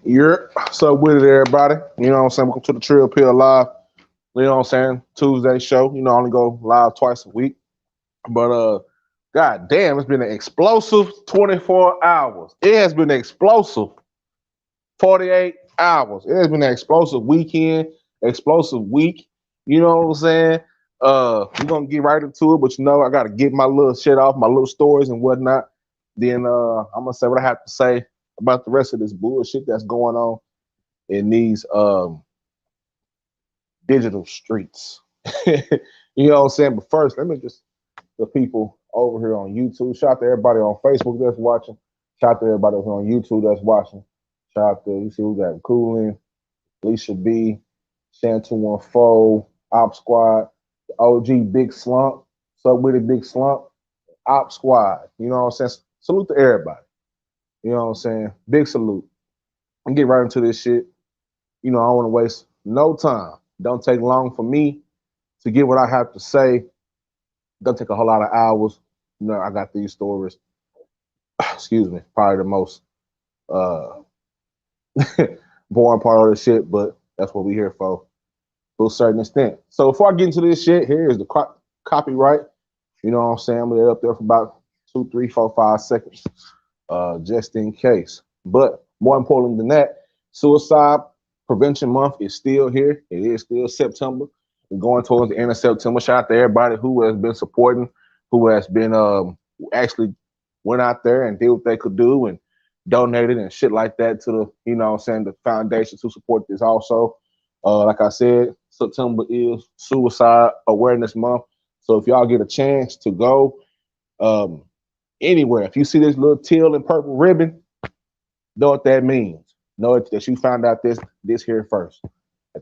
You're so with it, everybody. You know what I'm saying? Welcome to the Trill Pill Live. You know what I'm saying? Tuesday show. You know, I only go live twice a week. But god damn, it's been an explosive 24 hours. It has been an explosive 48 hours. It has been an explosive weekend, explosive week. You know what I'm saying? We're gonna get right into it, but you know, I gotta get my little shit off, my little stories and whatnot. Then I'm gonna say what I have to say about the rest of this bullshit that's going on in these digital streets. You know what I'm saying? But first, let me just the people over here on YouTube. Shout out to everybody on Facebook that's watching. Shout out to everybody on YouTube that's watching. Shout out to you see we got Coolin, Alicia B, Shan214, Op Squad, the OG Big Slump, so with it Big Slump, Op Squad. You know what I'm saying? Salute to everybody. You know what I'm saying? Big salute. And get right into this shit. You know, I don't want to waste no time. Don't take long for me to get what I have to say. Don't take a whole lot of hours. You know, I got these stories. Excuse me, probably the most boring part of the shit, but that's what we here for to a certain extent. So before I get into this shit, here is the copyright. You know what I'm saying? I'm gonna let it up there for about 2, 3, 4, 5 seconds, just in case. But more important than that, Suicide Prevention Month is still here. It is still September. We're going towards the end of September. Shout out to everybody who has been supporting, who has been actually went out there and did what they could do and donated and shit like that to the, you know what I'm saying, the foundation to support this also. Like I said, September is Suicide Awareness Month. So if y'all get a chance to go anywhere, if you see this little teal and purple ribbon, know what that means. Know that you found out this here first.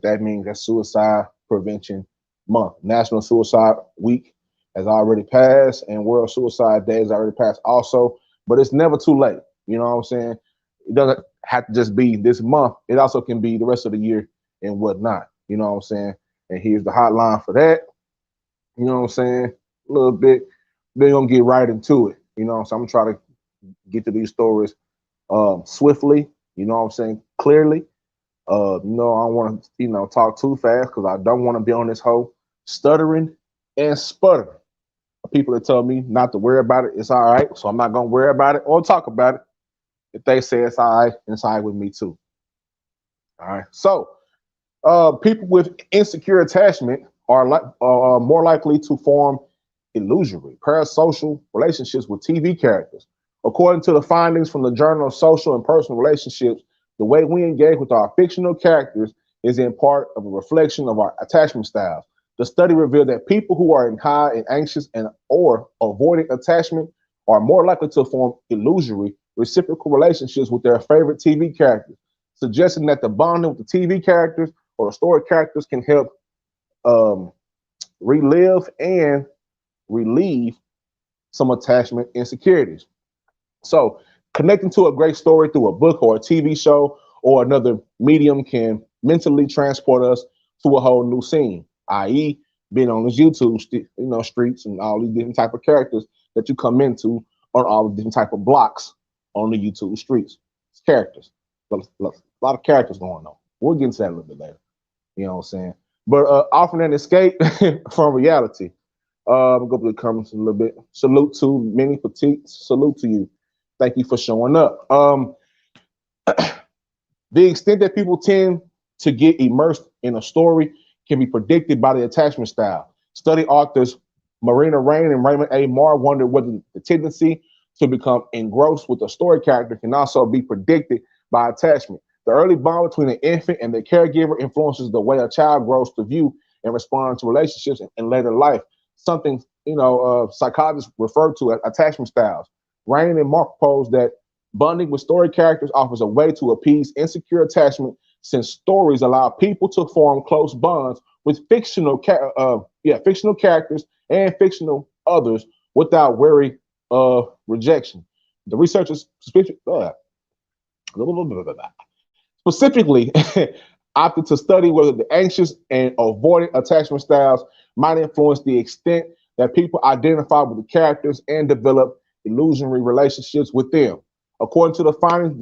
That means that's Suicide Prevention Month. National Suicide Week has already passed, and World Suicide Day has already passed also. But it's never too late. You know what I'm saying? It doesn't have to just be this month. It also can be the rest of the year and whatnot. You know what I'm saying? And here's the hotline for that. You know what I'm saying? A little bit. They're gonna get right into it. You know, so I'm trying to get to these stories swiftly. You know what I'm saying? Clearly. I don't want to, talk too fast because I don't want to be on this whole stuttering and sputtering. People that tell me not to worry about it, it's all right. So I'm not gonna worry about it or talk about it. If they say it's all right, it's all right with me too. All right. So people with insecure attachment are more likely to form illusory parasocial relationships with TV characters. According to the findings from the Journal of Social and Personal Relationships, the way we engage with our fictional characters is in part of a reflection of our attachment styles. The study revealed that people who are in high and anxious and or avoiding attachment are more likely to form illusory reciprocal relationships with their favorite TV characters, suggesting that the bonding with the TV characters or the story characters can help relive and relieve some attachment insecurities. So connecting to a great story through a book or a TV show or another medium can mentally transport us to a whole new scene, i.e. being on this YouTube, streets and all these different type of characters that you come into on all the different type of blocks on the YouTube streets. It's characters. A lot of characters going on. We'll get into that a little bit later. You know what I'm saying? But offering an escape from reality. We'll go through the comments a little bit. Salute to Mini Petite. Salute to you. Thank you for showing up. The extent that people tend to get immersed in a story can be predicted by the attachment style. Study authors Marina Rain and Raymond A. Marr wondered whether the tendency to become engrossed with a story character can also be predicted by attachment. The early bond between an infant and the caregiver influences the way a child grows to view and respond to relationships in later life. Something, psychologists refer to as attachment styles. Rain and Marr proposed that bonding with story characters offers a way to appease insecure attachment, since stories allow people to form close bonds with fictional characters and fictional others without worry of rejection. The researchers specifically opted to study whether the anxious and avoidant attachment styles might influence the extent that people identify with the characters and develop illusory relationships with them. According to the findings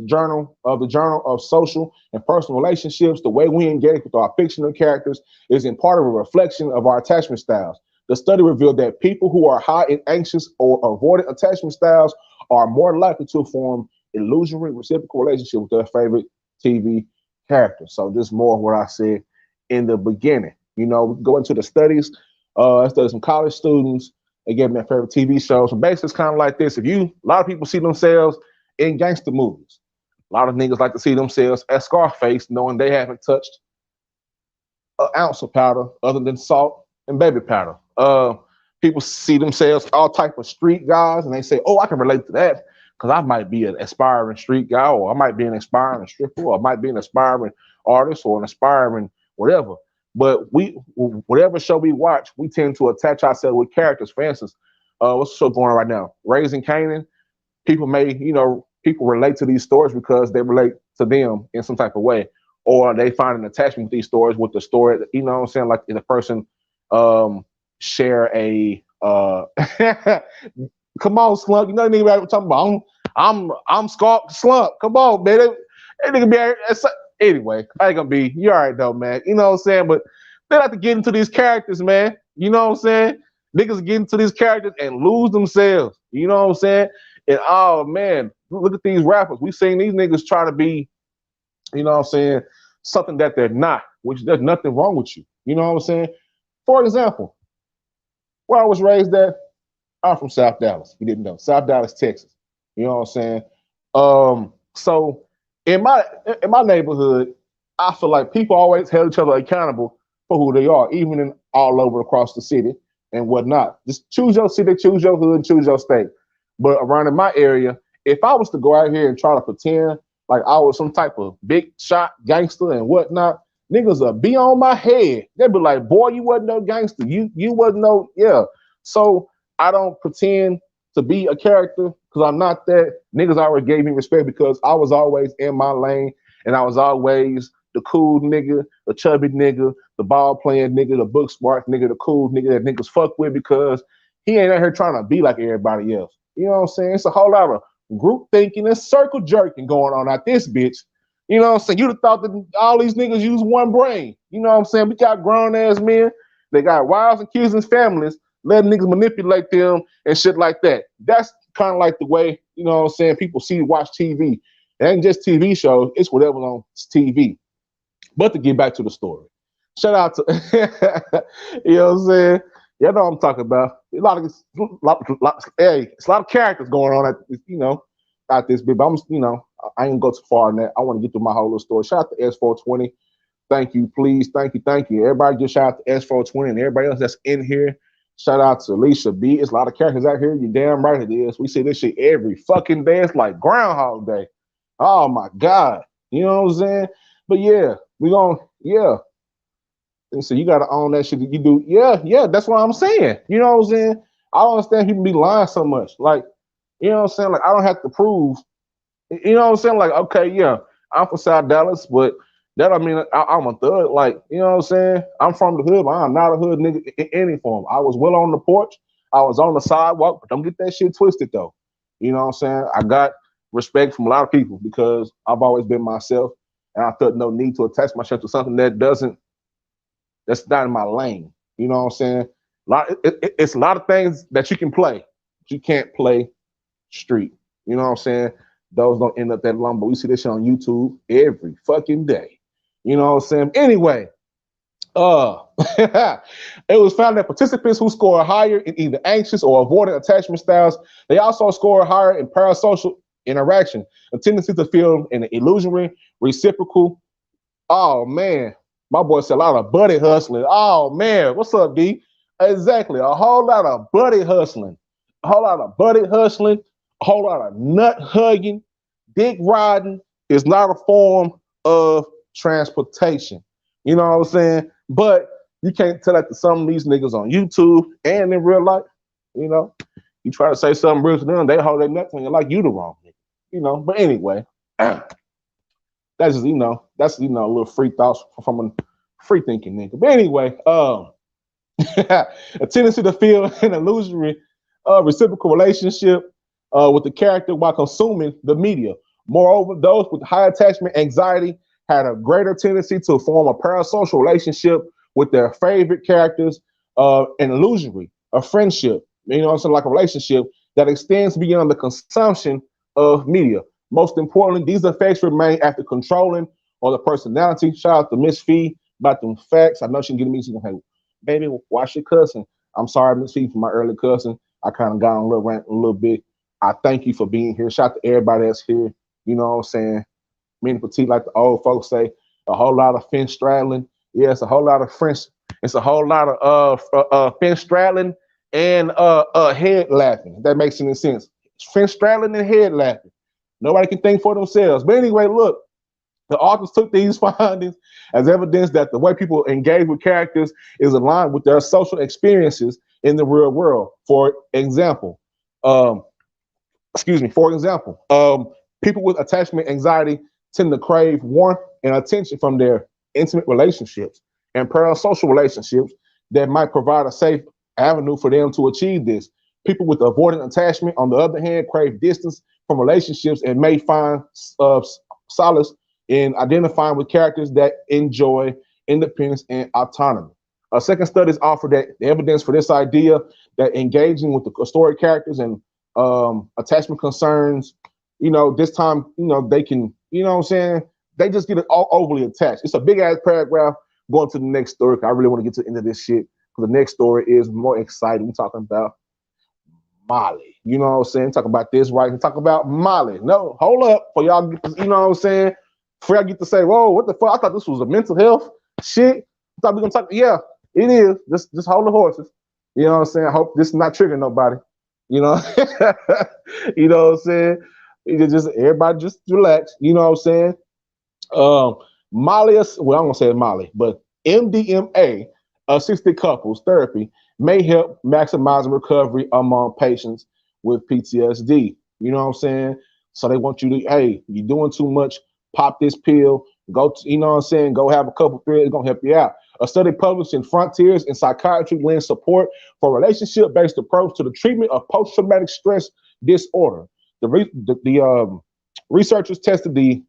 of the Journal of Social and Personal Relationships, the way we engage with our fictional characters is in part of a reflection of our attachment styles. The study revealed that people who are high in anxious or avoidant attachment styles are more likely to form illusory reciprocal relationships with their favorite TV character. So this is more of what I said in the beginning. We go into the studies. I studied some college students. They gave me their favorite TV shows. So basically, it's kind of like this. A lot of people see themselves in gangster movies. A lot of niggas like to see themselves as Scarface, knowing they haven't touched an ounce of powder other than salt and baby powder. People see themselves all type of street guys, and they say, "Oh, I can relate to that because I might be an aspiring street guy, or I might be an aspiring stripper, or I might be an aspiring artist, or an aspiring whatever." But whatever show we watch, we tend to attach ourselves with characters. For instance, what's the show going on right now? Raising Kanan. People people relate to these stories because they relate to them in some type of way, or they find an attachment with these stories with the story. You know what I'm saying? Like if a person share a come on, Slump. You know what I'm talking about? I'm Slump. Come on, man. That nigga be anyway. I ain't gonna be. You all right though, man. You know what I'm saying? But they like to get into these characters, man. You know what I'm saying? Niggas get into these characters and lose themselves. You know what I'm saying? And oh man, look at these rappers. We've seen these niggas try to be, you know what I'm saying, something that they're not, which there's nothing wrong with you. You know what I'm saying? For example, where I was raised at, I'm from South Dallas. You didn't know. South Dallas, Texas. You know what I'm saying? So in my neighborhood, I feel like people always held each other accountable for who they are, even in all over across the city and whatnot. Just choose your city, choose your hood, and choose your state. But around in my area, if I was to go out here and try to pretend like I was some type of big shot gangster and whatnot, niggas would be on my head. They'd be like, "Boy, you wasn't no gangster. You wasn't no, yeah." So I don't pretend to be a character because I'm not that. Niggas already gave me respect because I was always in my lane and I was always the cool nigga, the chubby nigga, the ball playing nigga, the book smart nigga, the cool nigga that niggas fuck with because he ain't out here trying to be like everybody else. You know what I'm saying? It's a whole lot of group thinking and circle jerking going on out this bitch. You know what I'm saying? You'd have thought that all these niggas use one brain. You know what I'm saying? We got grown ass men. They got wives and kids and families, letting niggas manipulate them and shit like that. That's kind of like the way, you know what I'm saying, people watch TV. It ain't just TV shows, it's whatever's on TV. But to get back to the story, shout out to, you know what I'm saying? Y'all know what I'm talking about. Hey, it's a lot of characters going on at this bit, but I ain't gonna go too far in that. I want to get through my whole little story. Shout out to S420. Thank you, please. Thank you. Everybody just shout out to S420 and everybody else that's in here. Shout out to Alicia B. It's a lot of characters out here. You damn right it is. We see this shit every fucking day. It's like Groundhog Day. Oh my God. You know what I'm saying? But yeah, And so you got to own that shit that you do. Yeah, that's what I'm saying. You know what I'm saying? I don't understand people be lying so much. Like, you know what I'm saying? Like, I don't have to prove. You know what I'm saying? Like, okay, yeah, I'm from South Dallas, but that I mean I'm a thug. Like, you know what I'm saying? I'm from the hood, but I'm not a hood nigga in any form. I was well on the porch. I was on the sidewalk, but don't get that shit twisted though. You know what I'm saying? I got respect from a lot of people because I've always been myself, and I felt no need to attach myself to something that's not in my lane. You know what I'm saying? It's a lot of things that you can play, but you can't play street. You know what I'm saying? Those don't end up that long, but we see this shit on YouTube every fucking day. You know what I'm saying? Anyway, it was found that participants who score higher in either anxious or avoidant attachment styles, they also score higher in parasocial interaction, a tendency to feel an illusory, reciprocal. Oh man, my boy said a lot of buddy hustling. Oh man, what's up, D? Exactly, a whole lot of buddy hustling, a whole lot of buddy hustling, a whole lot of nut hugging, dick riding is not a form of transportation. You know what I'm saying? But you can't tell that to some of these niggas on YouTube and in real life. You know, you try to say something real to them, they hold their nuts on you like you the wrong nigga. You know, but anyway, that's just that's a little free thoughts from a free thinking nigga. But anyway, a tendency to feel an illusory reciprocal relationship with the character while consuming the media. Moreover, those with high attachment anxiety had a greater tendency to form a parasocial relationship with their favorite characters, an illusory, a friendship, you know what I'm saying, like a relationship that extends beyond the consumption of media. Most importantly, these effects remain after controlling or the personality. Shout out to Miss Fee about them facts. I know she can get me. She's gonna, hey, baby, watch your cussing. I'm sorry, Miss Fee, for my early cussing. I kind of got on a little rant a little bit. I thank you for being here. Shout out to everybody that's here. You know what I'm saying? Me and Petite, like the old folks say, a whole lot of fin straddling. Yeah, it's a whole lot of French. It's a whole lot of fin straddling and head laughing. If that makes any sense. Fin straddling and head laughing. Nobody can think for themselves. But anyway, look, the authors took these findings as evidence that the way people engage with characters is aligned with their social experiences in the real world. For example, people with attachment anxiety tend to crave warmth and attention from their intimate relationships and parasocial relationships that might provide a safe avenue for them to achieve this. People with avoidant attachment, on the other hand, crave distance from relationships and may find solace in identifying with characters that enjoy independence and autonomy. Second studies offer that the evidence for this idea that engaging with the story characters and attachment concerns, this time, they can, you know what I'm saying? They just get all overly attached. It's a big ass paragraph going to the next story. I really want to get to the end of this shit because the next story is more exciting. We're talking about Molly. You know what I'm saying? Talk about this, right? And talk about Molly. No, hold up. For y'all get this, you know what I'm saying? Before y'all get to say, whoa, what the fuck? I thought this was a mental health shit. I thought we were gonna talk. Yeah, it is. Just hold the horses. You know what I'm saying? I hope this is not triggering nobody. You know, you know what I'm saying? Just everybody just relax. You know what I'm saying? Molly, well, I'm gonna say Molly, but MDMA assisted couples therapy may help maximize recovery among patients with PTSD. You know what I'm saying? So they want you to, hey, you're doing too much, pop this pill, go, you know what I'm saying? Go have a couple pills, it's gonna help you out. A study published in Frontiers in Psychiatry lends support for relationship-based approach to the treatment of post-traumatic stress disorder. The researchers tested the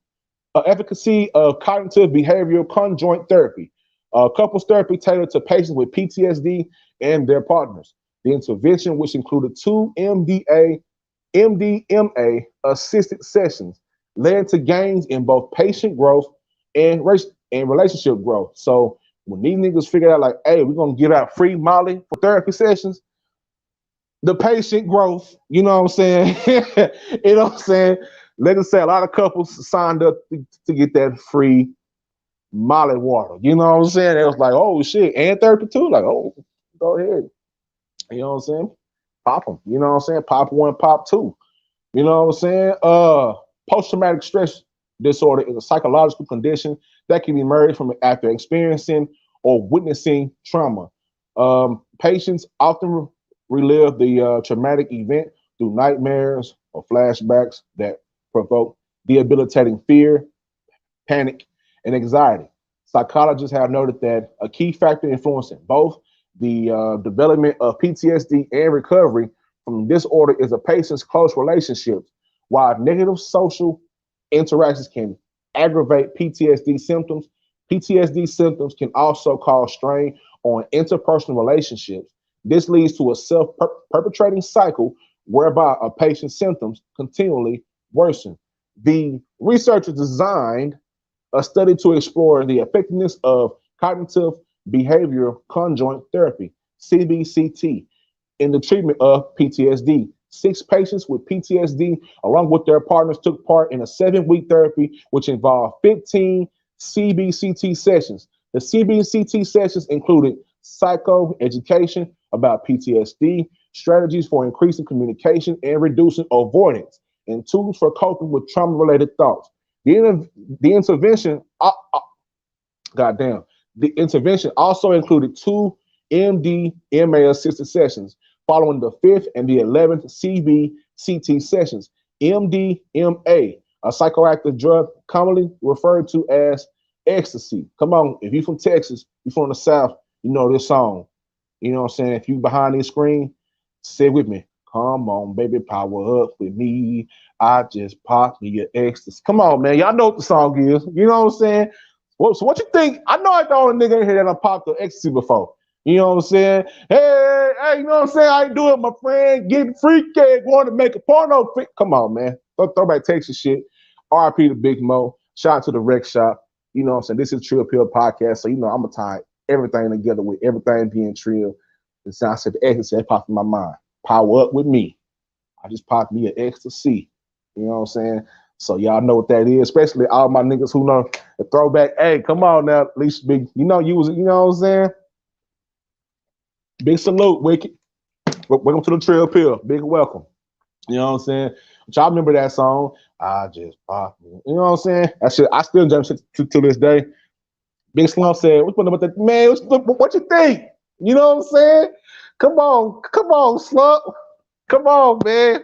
efficacy of cognitive behavioral conjoint therapy, couples therapy tailored to patients with PTSD and their partners. The intervention, which included 2 MDMA assisted sessions, led to gains in both patient growth and relationship growth. So when these niggas figured out, like, hey, we're gonna give out free Molly for therapy sessions, the patient growth, you know what I'm saying? You know what I'm saying? Let us say a lot of couples signed up to get that free Molly water. You know what I'm saying? It was like, oh shit, and therapy too. Like, oh, go ahead. You know what I'm saying? Pop them. You know what I'm saying? Pop 1, pop 2. You know what I'm saying? Post-traumatic stress disorder is a psychological condition that can emerge from after experiencing or witnessing trauma. Patients often relive the traumatic event through nightmares or flashbacks that provoke debilitating fear, panic, and anxiety. Psychologists have noted that a key factor influencing both The development of PTSD and recovery from disorder is a patient's close relationships. While negative social interactions can aggravate PTSD symptoms can also cause strain on interpersonal relationships. This leads to a self-perpetrating cycle whereby a patient's symptoms continually worsen. The researchers designed a study to explore the effectiveness of cognitive behavioral conjoint therapy, CBCT, in the treatment of PTSD. 6 patients with PTSD, along with their partners, took part in a 7-week therapy, which involved 15 CBCT sessions. The CBCT sessions included psychoeducation about PTSD, strategies for increasing communication and reducing avoidance, and tools for coping with trauma-related thoughts. The intervention, goddamn, the intervention also included 2 MDMA assisted sessions following the 5th and the 11th CBCT sessions. MDMA, a psychoactive drug commonly referred to as ecstasy. Come on, if you're from Texas, you're from the South, you know this song. You know what I'm saying? If you behind this screen, say with me. Come on, baby, power up with me. I just popped me your ecstasy. Come on, man. Y'all know what the song is. You know what I'm saying? So what you think? I know I ain't the only nigga in here that done popped the ecstasy before. You know what I'm saying? Hey, you know what I'm saying? I ain't do it, my friend. Getting freaky, going to make a porno. Come on, man. Throwback Texas shit. RIP to Big Mo. Shout out to the Rec Shop. You know what I'm saying? This is Trill Pill Podcast. So, you know, I'm going to tie everything together with everything being trill. And so I said the ecstasy that popped in my mind. Power up with me. I just popped me an ecstasy. You know what I'm saying? So y'all know what that is, especially all my niggas who know the throwback. Hey, come on now, at least big. You know you was. You know what I'm saying? Big salute, Wicked. Welcome to the Trill Pill. Big welcome. You know what I'm saying? But y'all remember that song? I just popped. You know what I'm saying? That shit. I still jump to this day. Big Slump said, "What the man? What you think? You know what I'm saying? Come on, Slump. Come on, man.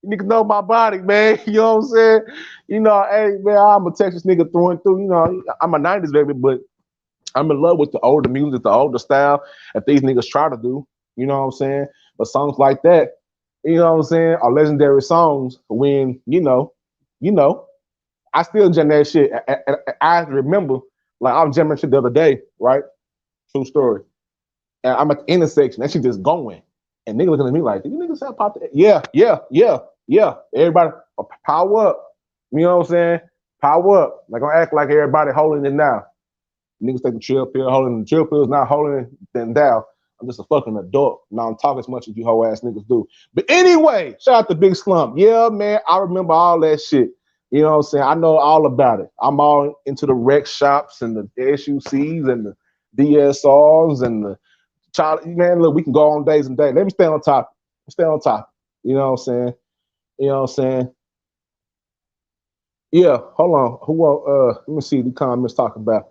You need to know my body, man. You know what I'm saying? You know, hey, man, I'm a Texas nigga through and through. You know, I'm a 90s baby, but I'm in love with the older music, the older style that these niggas try to do. You know what I'm saying? But songs like that, you know what I'm saying, are legendary songs when, you know, I still jam that shit. I remember, like, I was jamming shit the other day, right? True story. And I'm at the intersection. That shit just going. And niggas looking at me like, you niggas have popped? Yeah. Everybody, power up. You know what I'm saying? Power up. Like, don't act like everybody holding it now. Niggas take the Trill Pill, holding the Trill Pill is not holding it then down. I'm just a fucking adult. Now I'm talking as much as you hoe ass niggas do. But anyway, shout out to Big Slump. Yeah, man, I remember all that shit. You know what I'm saying? I know all about it. I'm all into the rec shops and the SUCs and the DSRs and the child. Man, look, we can go on days and days. Let me stay on top. Stay on top. You know what I'm saying? You know what I'm saying? Yeah, hold on. Let me see the comments talking about.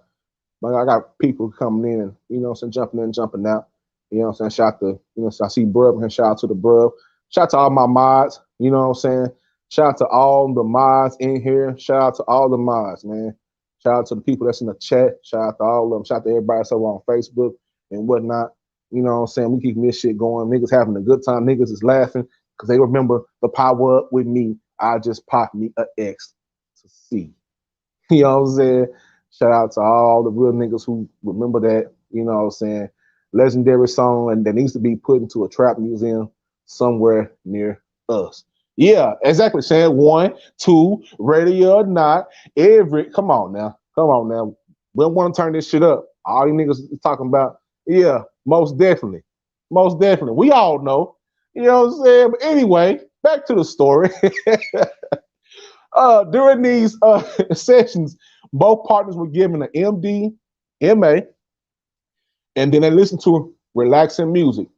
I got people coming in, you know what I'm saying, jumping in, jumping out. You know what I'm saying? Shout out to, you know, I see Brub and shout out to the Brub. Shout out to all my mods, you know what I'm saying? Shout out to all the mods in here. Shout out to all the mods, man. Shout out to the people that's in the chat. Shout out to all of them. Shout out to everybody that's over on Facebook and whatnot. You know what I'm saying? We keeping this shit going. Niggas having a good time. Niggas is laughing because they remember the power up with me. I just popped me a X to see. You know what I'm saying? Shout out to all the real niggas who remember that, you know what I'm saying, legendary song and that needs to be put into a trap museum somewhere near us. Yeah, exactly. Saying 1, 2, ready or not, come on now. We don't want to turn this shit up. All you niggas is talking about, yeah, most definitely. Most definitely. We all know. You know what I'm saying? But anyway, back to the story. During these sessions, both partners were given an MDMA, and then they listened to relaxing music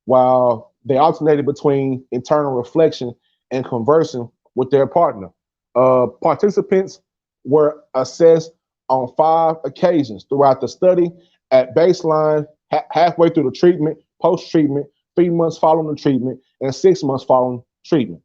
while they alternated between internal reflection and conversing with their partner. Participants were assessed on 5 occasions throughout the study at baseline, halfway through the treatment, post-treatment, 3 months following the treatment, and 6 months following treatment.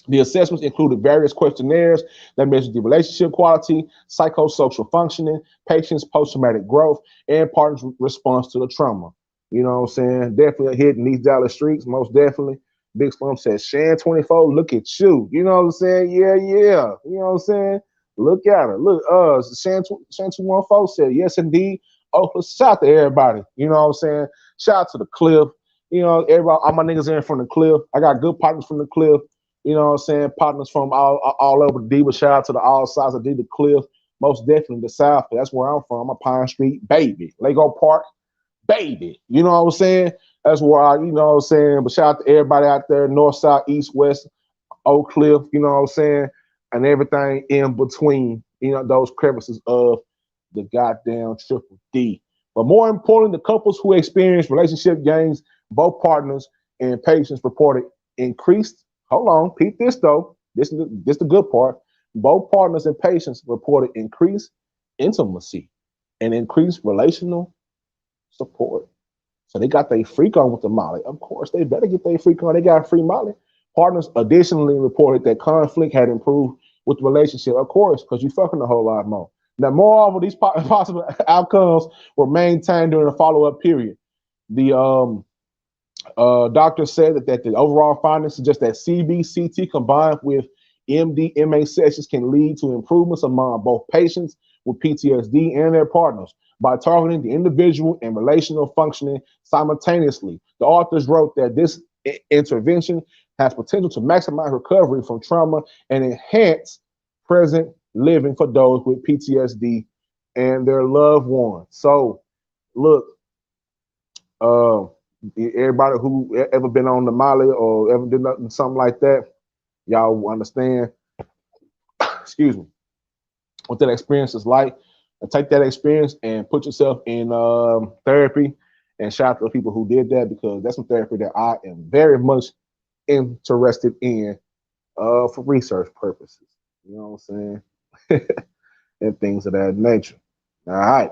The assessments included various questionnaires that measured the relationship quality, psychosocial functioning, patient's post-traumatic growth, and partner's response to the trauma. You know what I'm saying? Definitely a hit in these Dallas streets, most definitely. Big Slum says, Shan24, look at you. You know what I'm saying? Yeah, yeah. You know what I'm saying? Look at her. Look, Shan214 said, yes, indeed. Oh, shout out to everybody. You know what I'm saying? Shout out to the Cliff. You know, everybody, all my niggas in from the Cliff. I got good partners from the Cliff. You know what I'm saying? Partners from all over the D, but shout out to the all sides of D, the Cliff. Most definitely the South. That's where I'm from. I'm a Pine Street baby. Lego Park baby. You know what I'm saying? That's where you know what I'm saying? But shout out to everybody out there, north, south, east, west, Oak Cliff, you know what I'm saying? And everything in between, you know, those crevices of the goddamn triple D. But more importantly, the couples who experienced relationship gains, both partners and patients reported increased. Hold on, peep this though. This the good part. Both partners and patients reported increased intimacy and increased relational support. So they got their freak on with the Molly. Of course, they better get their freak on. They got free Molly. Partners additionally reported that conflict had improved with the relationship. Of course, because you fucking a whole lot more. Now, moreover, these possible outcomes were maintained during the follow-up period. The doctor said that the overall findings suggest that CBCT combined with MDMA sessions can lead to improvements among both patients with PTSD and their partners by targeting the individual and relational functioning simultaneously. The authors wrote that this intervention has potential to maximize recovery from trauma and enhance present living for those with PTSD and their loved ones. So, look, everybody who ever been on the Molly or ever did something like that, y'all will understand. Excuse me, what that experience is like, and take that experience and put yourself in therapy. And shout out to the people who did that because that's some therapy that I am very much interested in for research purposes. You know what I'm saying? And things of that nature. All right.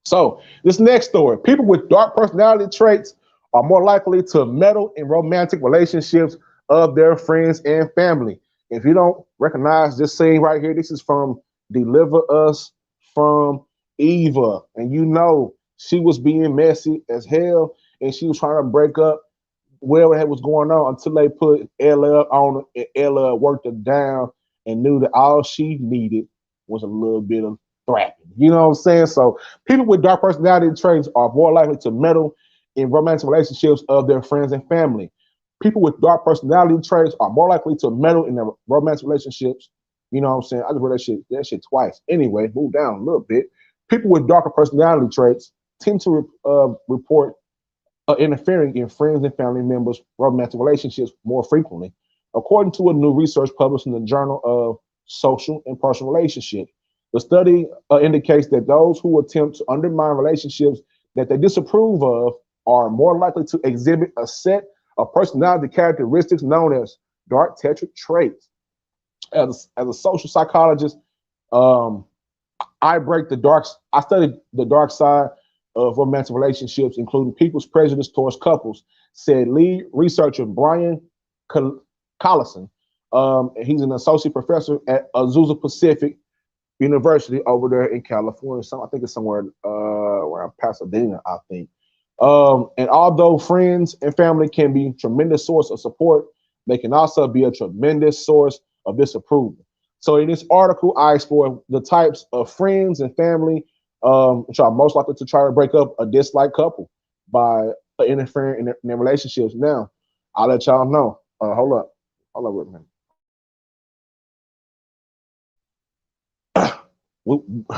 So this next story, people with dark personality traits are more likely to meddle in romantic relationships of their friends and family. If you don't recognize this scene right here, this is from Deliver Us from Eva. And you know she was being messy as hell and she was trying to break up whatever was going on until they put Ella on and Ella worked her down and knew that all she needed was a little bit of thrapping. You know what I'm saying? So people with dark personality traits are more likely to meddle in romantic relationships of their friends and family. People with dark personality traits are more likely to meddle in their romantic relationships. You know what I'm saying? I just read that shit twice. Anyway, move down a little bit. People with darker personality traits tend to report interfering in friends and family members' romantic relationships more frequently, according to a new research published in the Journal of Social and Personal Relationships. The study indicates that those who attempt to undermine relationships that they disapprove of are more likely to exhibit a set of personality characteristics known as dark tetric traits. As a social psychologist, I studied the dark side of romantic relationships, including people's prejudice towards couples, said lead researcher Brian Collison. He's an associate professor at Azusa Pacific University over there in California. I think it's somewhere around Pasadena, I think. And although friends and family can be a tremendous source of support, they can also be a tremendous source of disapproval. So in this article, I explore the types of friends and family which are most likely to try to break up a disliked couple by interfering in their relationships. Now, I'll let y'all know. Hold up with me.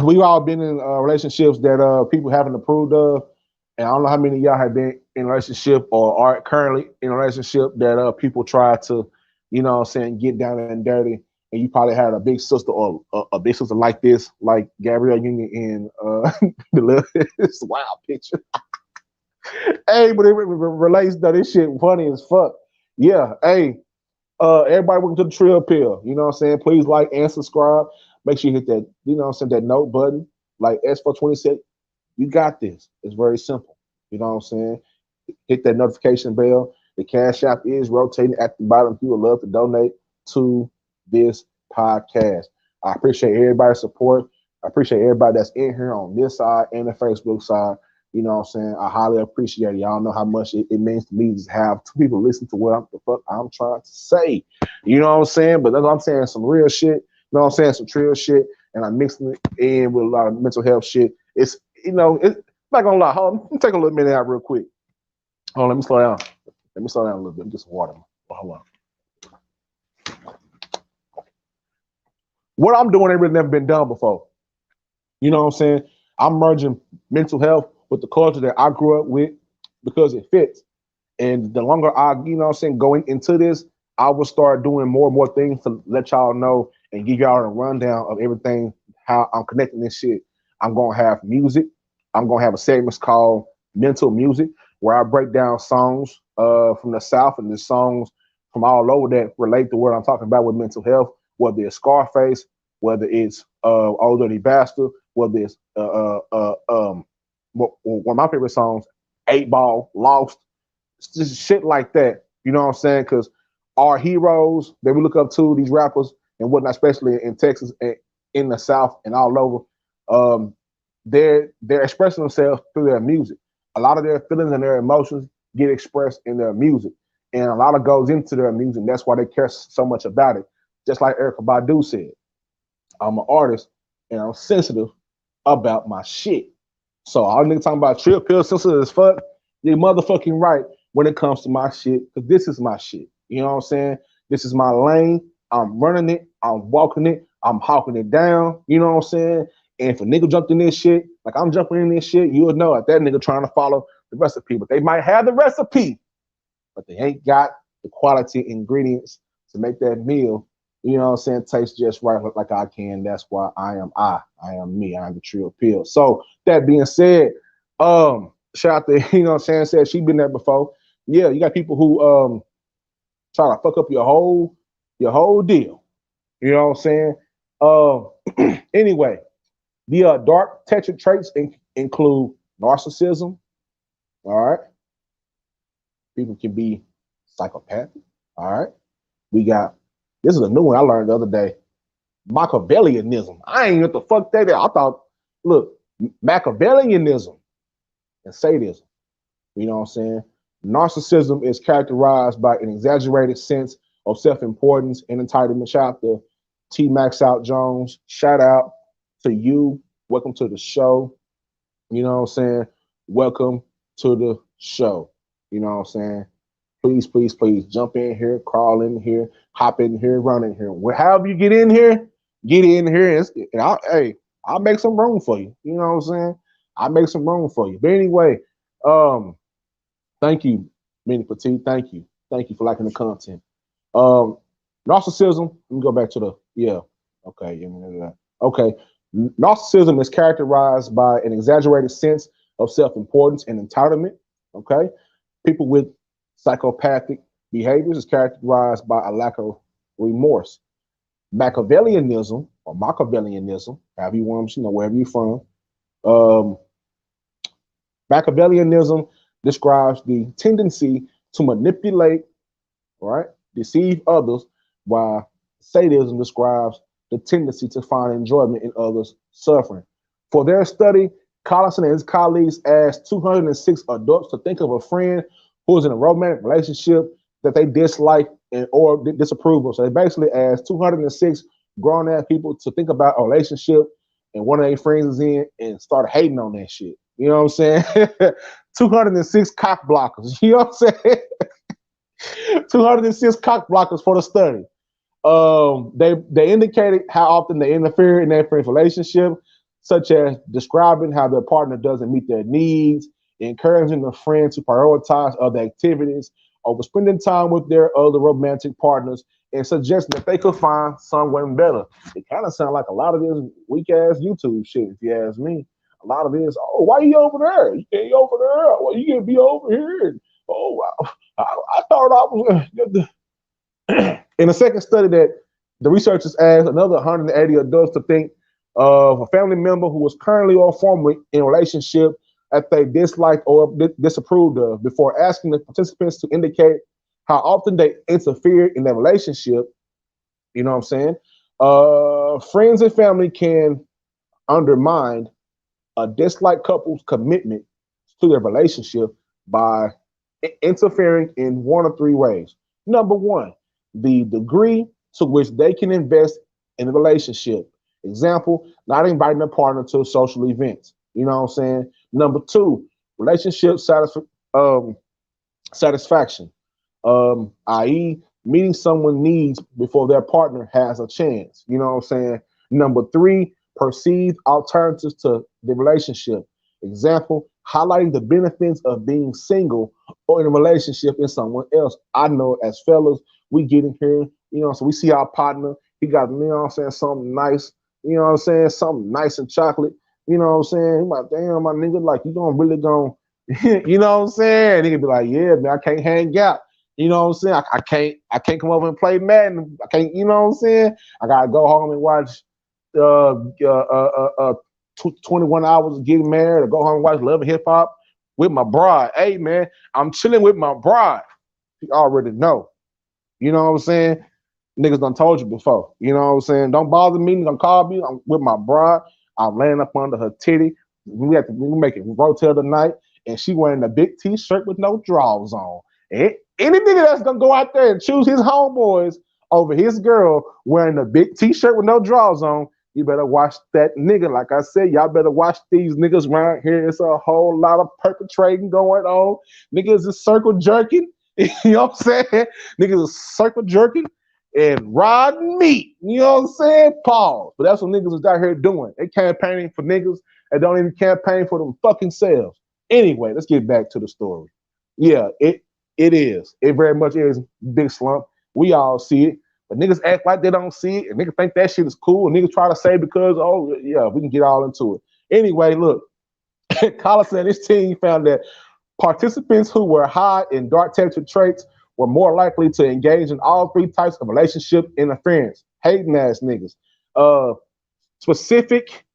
We all been in relationships that people haven't approved of, and I don't know how many of y'all have been in a relationship or are currently in a relationship that people try to, you know what I'm saying, get down and dirty. And you probably had a big sister or a big sister like this, like Gabrielle Union in this wild picture. Hey, but it relates though. This shit funny as fuck. Yeah. Hey, everybody welcome to the Trill Pill. You know what I'm saying? Please like and subscribe. Make sure you hit that, you know what I'm saying, that note button. Like S426, you got this. It's very simple. You know what I'm saying? Hit that notification bell. The Cash App is rotating at the bottom. If you would love to donate to this podcast. I appreciate everybody's support. I appreciate everybody that's in here on this side and the Facebook side. You know what I'm saying? I highly appreciate it. Y'all know how much it means to me to have two people listen to what the fuck I'm trying to say. You know what I'm saying? But that's what I'm saying, some real shit. You know what I'm saying? Some trill shit. And I'm mixing it in with a lot of mental health shit. It's, it's not gonna lie. Hold on, let me take a little minute out real quick. Hold on, let me slow down. Let me slow down a little bit. Get some water. Hold on. What I'm doing ain't really never been done before. You know what I'm saying? I'm merging mental health with the culture that I grew up with because it fits. And the longer I, going into this, I will start doing more and more things to let y'all know and give y'all a rundown of everything, how I'm connecting this shit. I'm going to have music. I'm going to have a segment called Mental Music, where I break down songs from the South and the songs from all over that relate to what I'm talking about with mental health, whether it's Scarface, whether it's Old Dirty Bastard, whether it's one of my favorite songs, 8 Ball, Lost, just shit like that. You know what I'm saying? Because our heroes that we look up to, these rappers and whatnot, especially in Texas and in the South and all over, they're expressing themselves through their music. A lot of their feelings and their emotions get expressed in their music, and a lot of goes into their music. That's why they care so much about it. Just like Erykah Badu said, I'm an artist and I'm sensitive about my shit. So all niggas talking about Trill Pill sensitive as fuck, you're motherfucking right when it comes to my shit, because this is my shit. You know what I'm saying? This is my lane. I'm running it. I'm walking it. I'm hawking it down. You know what I'm saying? And if a nigga jumped in this shit, like I'm jumping in this shit, you would know that nigga trying to follow the recipe. But they might have the recipe, but they ain't got the quality ingredients to make that meal, you know what I'm saying, taste just right like I can. That's why I am me. I am the Trill Pill. So that being said, shout out to, you know what I'm saying, said she been there before. Yeah, you got people who try to fuck up your whole deal. You know what I'm saying? Anyway, the dark texture traits include narcissism. All right. People can be psychopathic. All right. We got, this is a new one I learned the other day, Machiavellianism. I ain't know what the fuck that is. I thought, look, Machiavellianism and sadism. You know what I'm saying? Narcissism is characterized by an exaggerated sense of self-importance and entitlement. Shout out to T. Max Out Jones. Shout out to you. Welcome to the show. You know what I'm saying? Welcome to the show. You know what I'm saying? Please, please, please jump in here, crawl in here, hop in here, run in here. However you get in here, get in here. I'll make some room for you. You know what I'm saying? I'll make some room for you. But anyway, thank you, Minnie Petit. Thank you. Thank you for liking the content. Narcissism, let me go back to okay. Narcissism is characterized by an exaggerated sense of self-importance and entitlement. Okay. People with psychopathic behaviors is characterized by a lack of remorse. Machiavellianism, however you want to, wherever you're from. Machiavellianism describes the tendency to manipulate, right, deceive others, while sadism describes the tendency to find enjoyment in others' suffering. For their study, Collison and his colleagues asked 206 adults to think of a friend who is in a romantic relationship that they dislike or disapprove of. So they basically asked 206 grown-ass people to think about a relationship and one of their friends is in and start hating on that shit. You know what I'm saying? 206 cock blockers. You know what I'm saying? 206 cock blockers for the study. They indicated how often they interfere in their friend's relationship, such as describing how their partner doesn't meet their needs, encouraging the friend to prioritize other activities over spending time with their other romantic partners, and suggesting that they could find someone better. It kind of sounds like a lot of this weak ass YouTube shit, if you ask me. A lot of this, oh, why you over there? You can't be over there. Well, you can't be over here. Oh, I thought I was. In a second study that the researchers asked another 180 adults to think of a family member who was currently or formerly in a relationship that they disliked or disapproved of before asking the participants to indicate how often they interfered in their relationship. You know what I'm saying? Friends and family can undermine a disliked couple's commitment to their relationship by interfering in one of three ways. Number one, the degree to which they can invest in the relationship. Example, not inviting a partner to social events. You know what I'm saying? Number two, relationship satisfaction, i.e., meeting someone's needs before their partner has a chance. You know what I'm saying? Number three, perceived alternatives to the relationship. Example, highlighting the benefits of being single or in a relationship in someone else. I know as fellas, we get in here, so we see our partner, he got, something nice, something nice and chocolate, He like, damn, my nigga, like, you gonna really gonna, you know what I'm saying? He could be like, yeah, man, I can't hang out. You know what I'm saying? I can't come over and play Madden. I can't, you know what I'm saying? I gotta go home and watch uh, uh, uh, 21 hours of getting married, or go home and watch Love and Hip Hop with my bride. Hey man, I'm chilling with my bride. You already know. You know what I'm saying? Niggas done told you before. You know what I'm saying? Don't bother me. Don't call me. I'm with my bride. I'm laying up under her titty. We make it rotel tonight, and she wearing a big T-shirt with no drawers on. Any nigga that's gonna go out there and choose his homeboys over his girl wearing a big T-shirt with no drawers on, you better watch that nigga. Like I said, y'all better watch these niggas around here. It's a whole lot of perpetrating going on. Niggas is circle jerking. You know what I'm saying? Niggas is circle jerking and riding meat. You know what I'm saying? Pause. But that's what niggas is out here doing. They campaigning for niggas that don't even campaign for them fucking selves. Anyway, let's get back to the story. Yeah, it is. It very much is big slump. We all see it. But niggas act like they don't see it, and niggas think that shit is cool, and niggas try to say because, oh, yeah, we can get all into it. Anyway, look, Collis and his team found that participants who were high in dark texture traits were more likely to engage in all three types of relationship interference. Hating ass niggas. Specific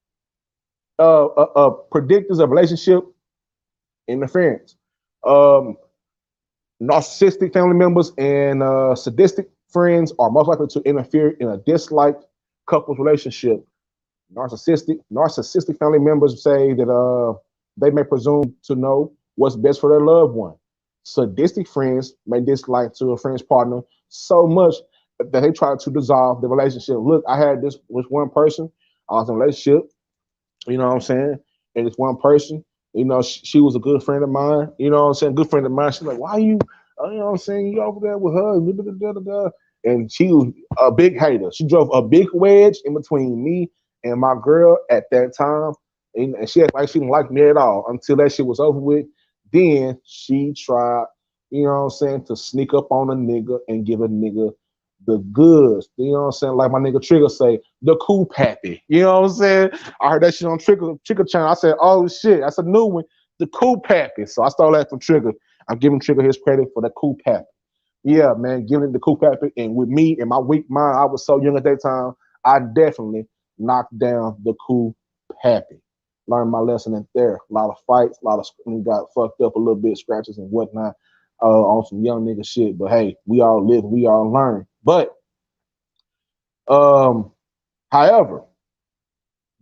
predictors of relationship interference. Narcissistic family members and sadistic friends are most likely to interfere in a disliked couple's relationship. Narcissistic family members say that they may presume to know what's best for their loved one. Sadistic friends may dislike to a friend's partner so much that they try to dissolve the relationship. Look, I had this with one person. I was in a relationship, you know what I'm saying? And this one person, she was a good friend of mine, you know what I'm saying? Good friend of mine. She's like, why you, you know what I'm saying? You over there with her, and she was a big hater. She drove a big wedge in between me and my girl at that time. And she acted like she didn't like me at all until that shit was over with. Then she tried, you know what I'm saying, to sneak up on a nigga and give a nigga the goods. You know what I'm saying? Like my nigga Trigger say, the cool pappy. You know what I'm saying? I heard that shit on Trigger channel. I said, oh shit, that's a new one. The cool pappy. So I stole that from Trigger. I'm giving Trigger his credit for the cool pappy. Yeah, man, giving it the cool pappy. And with me and my weak mind, I was so young at that time, I definitely knocked down the cool pappy. Learned my lesson in there. A lot of fights, a lot of got fucked up a little bit, scratches and whatnot on some young nigga shit. But hey, we all live, we all learn. But however,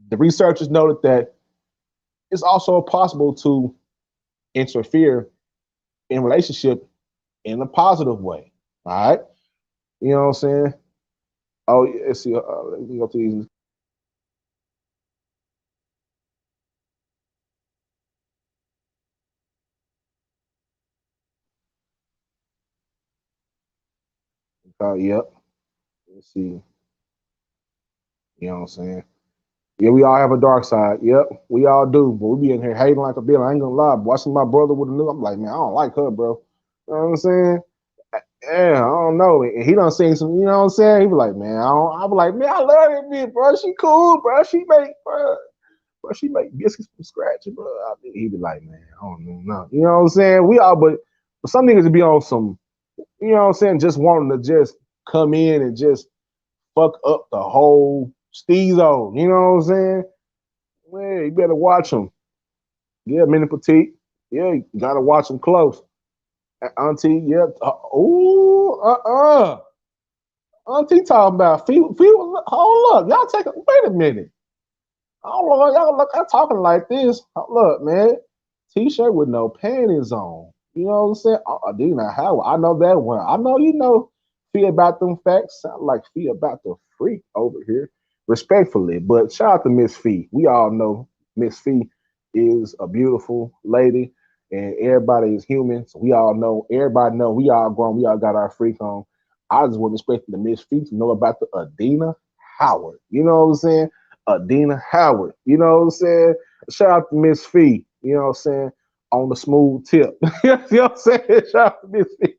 the researchers noted that it's also possible to interfere in relationship in a positive way. All right, you know what I'm saying? Oh, let's see. Let me go to these. Yep. Let's see. You know what I'm saying? Yeah, we all have a dark side. Yep, we all do. But we be in here hating like a bill. I ain't gonna lie. Watching my brother with a new, I'm like, man, I don't like her, bro. You know what I'm saying? Yeah, I don't know. And he done seen some, you know what I'm saying? He be like, man, I be like, man, I love that bitch, bro. She cool, bro. She make biscuits from scratch, bro. He be like, man, I don't know. You know what I'm saying? We all, but some niggas be on some, you know what I'm saying, just wanting to just come in and just fuck up the whole steezo. You know what I'm saying? Man, you better watch them. Yeah, Mini Petite. Yeah, you gotta watch them close. Auntie, yeah. Auntie talking about hold up. Y'all take wait a minute. Hold on, y'all look, I'm talking like this. Look, man. T-shirt with no panties on. You know what I'm saying? Adina Howard. I know that one. I know you know Fee about them facts. Sound like Fee about the freak over here. Respectfully. But shout out to Miss Fee. We all know Miss Fee is a beautiful lady and everybody is human. So we all know, everybody know we all grown, we all got our freak on. I just would expect the Miss Fee to know about the Adina Howard. You know what I'm saying? Adina Howard. You know what I'm saying? Shout out to Miss Fee. You know what I'm saying? On the smooth tip. You know what I'm saying? Shout out to Miss Fee.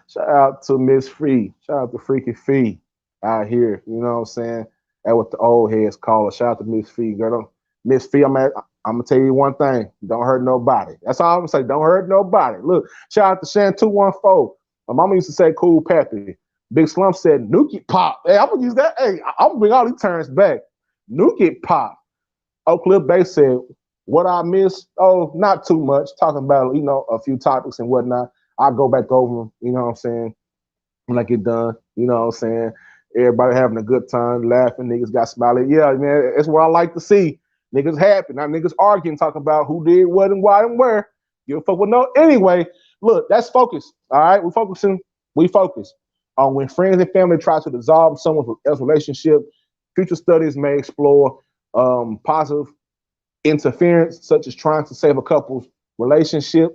Shout out to Miss Fee. Shout out to Freaky Fee out here. You know what I'm saying? That's what the old heads call her. Shout out to Miss Fee. Girl, Miss Fee, I'm gonna tell you one thing. Don't hurt nobody. That's all I'm gonna say. Don't hurt nobody. Look, shout out to Shan214. My mama used to say cool pappy. Big Slump said nuke pop. Hey, I'm gonna use that. Hey, I'm gonna bring all these terms back. Nuke pop. Oak Cliff Bay said, what I missed? Oh, not too much. Talking about, you know, a few topics and whatnot. I'll go back over them, you know what I'm saying, when I get done. You know what I'm saying? Everybody having a good time, laughing. Niggas got smiling. Yeah, man, that's what I like to see. Niggas happy. Not niggas arguing, talking about who did what and why and where. Give a fuck with no. Anyway, look, that's focus. All right, we focus on when friends and family try to dissolve someone else's relationship. Future studies may explore positive interference, such as trying to save a couple's relationship,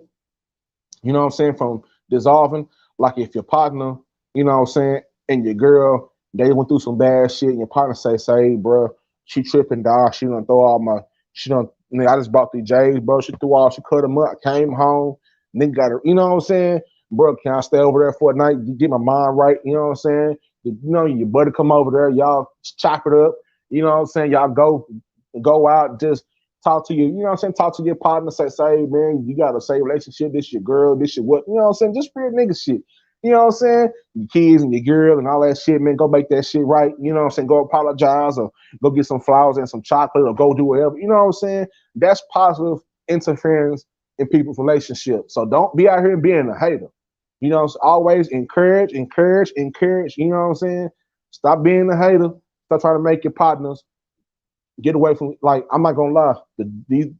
you know what I'm saying, from dissolving. Like if your partner, you know what I'm saying, and your girl, they went through some bad shit, and your partner say, bro, she tripping, dog. She done throw all my, she done, nigga, I just bought the J's, bro. She threw all, she cut them up. I came home, nigga got her, you know what I'm saying? Bro, can I stay over there for a night, get my mind right, you know what I'm saying? You know, your buddy come over there, y'all chop it up, you know what I'm saying? Y'all go out, just talk to you know what I'm saying? Talk to your partner, say, man, you got a safe relationship, this your girl, this your what, you know what I'm saying? Just real nigga shit. You know what I'm saying? Your kids and your girl and all that shit, man, go make that shit right. You know what I'm saying? Go apologize or go get some flowers and some chocolate or go do whatever. You know what I'm saying? That's positive interference in people's relationships. So don't be out here being a hater. You know, always encourage. You know what I'm saying? Stop being a hater. Stop trying to make your partners get away from, like, I'm not gonna lie, the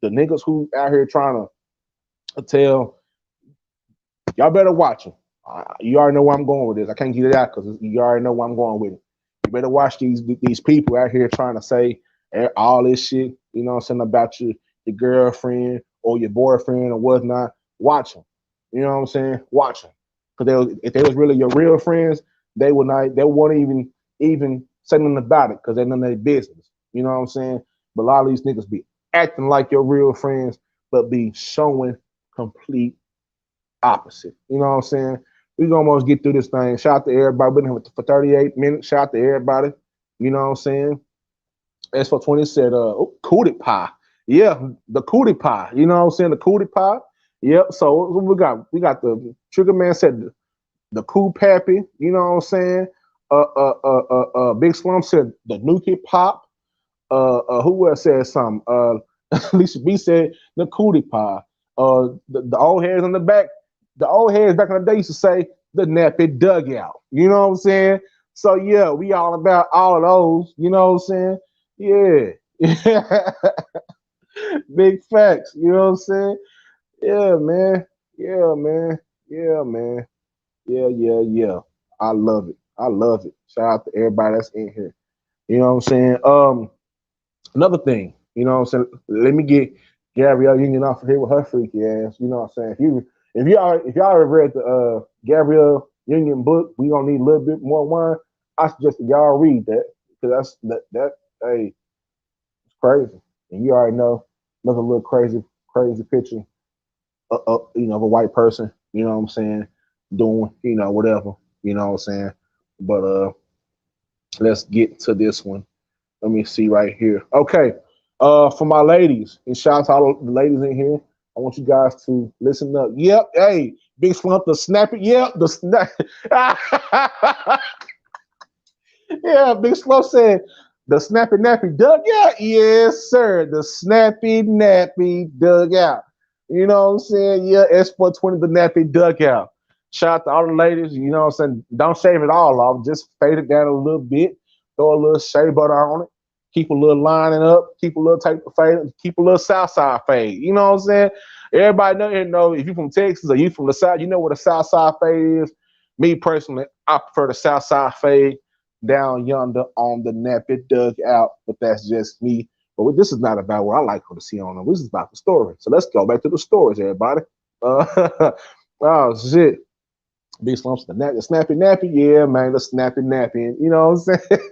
niggas who out here trying to tell y'all better watch them. You already know where I'm going with this. I can't get it out because you already know where I'm going with it. You better watch these people out here trying to say all this shit, you know what I'm saying, about your girlfriend or your boyfriend or whatnot. Watch them. You know what I'm saying? Watch them. Because if they was really your real friends, they won't even say nothing about it because they're none of their business. You know what I'm saying? But a lot of these niggas be acting like your real friends, but be showing complete opposite. You know what I'm saying? We gonna almost get through this thing. Shout out to everybody. Been here for 38 minutes. Shout out to everybody. You know what I'm saying? As for 20 said, cootie pie. Yeah, the cootie pie. You know what I'm saying? The cootie pie. Yep. So we got the Trigger Man said the cool pappy. You know what I'm saying? Big Slum said the nuke pop. Who else said something? Lisa B said the cootie pie. The old heads on the back. The old heads back in the day used to say the nappy dugout. You know what I'm saying? So yeah, we all about all of those. You know what I'm saying? Yeah. Big facts. You know what I'm saying? Yeah, man. Yeah, man. Yeah, man. Yeah. I love it. I love it. Shout out to everybody that's in here. You know what I'm saying? Another thing, you know what I'm saying? Let me get Gabrielle Union off of here with her freaky ass. You know what I'm saying? If y'all ever read the Gabrielle Union book, we gonna need a little bit more wine. I suggest that y'all read that because that hey, it's crazy. And you already know another little crazy picture you know, of a white person, you know what I'm saying, doing, you know, whatever, you know what I'm saying. But let's get to this one. Let me see right here. Okay. For my ladies, and shout out to all the ladies in here. I want you guys to listen up. Yep. Hey, Big Slump, the snap it. Yep, the snap. Yeah, Big Slump said the snappy nappy dugout. Yes, sir. The snappy nappy dugout. You know what I'm saying? Yeah, Export 20, the nappy dugout. Shout out to all the ladies. You know what I'm saying? Don't shave it all off. Just fade it down a little bit. Throw a little shea butter on it. keep a little lining up, keep a little type of fade, keep a little south side fade. You know what I'm saying? Everybody know if you from Texas or you from the South, you know what a south side fade is. Me personally, I prefer the south side fade down yonder on the nappy dugout, but that's just me. But this is not about what I like her to see on them. This is about the story. So let's go back to the stories, everybody. Oh shit. Big slumps, the snappy nappy, yeah, man, the snappy nappy. You know what I'm saying?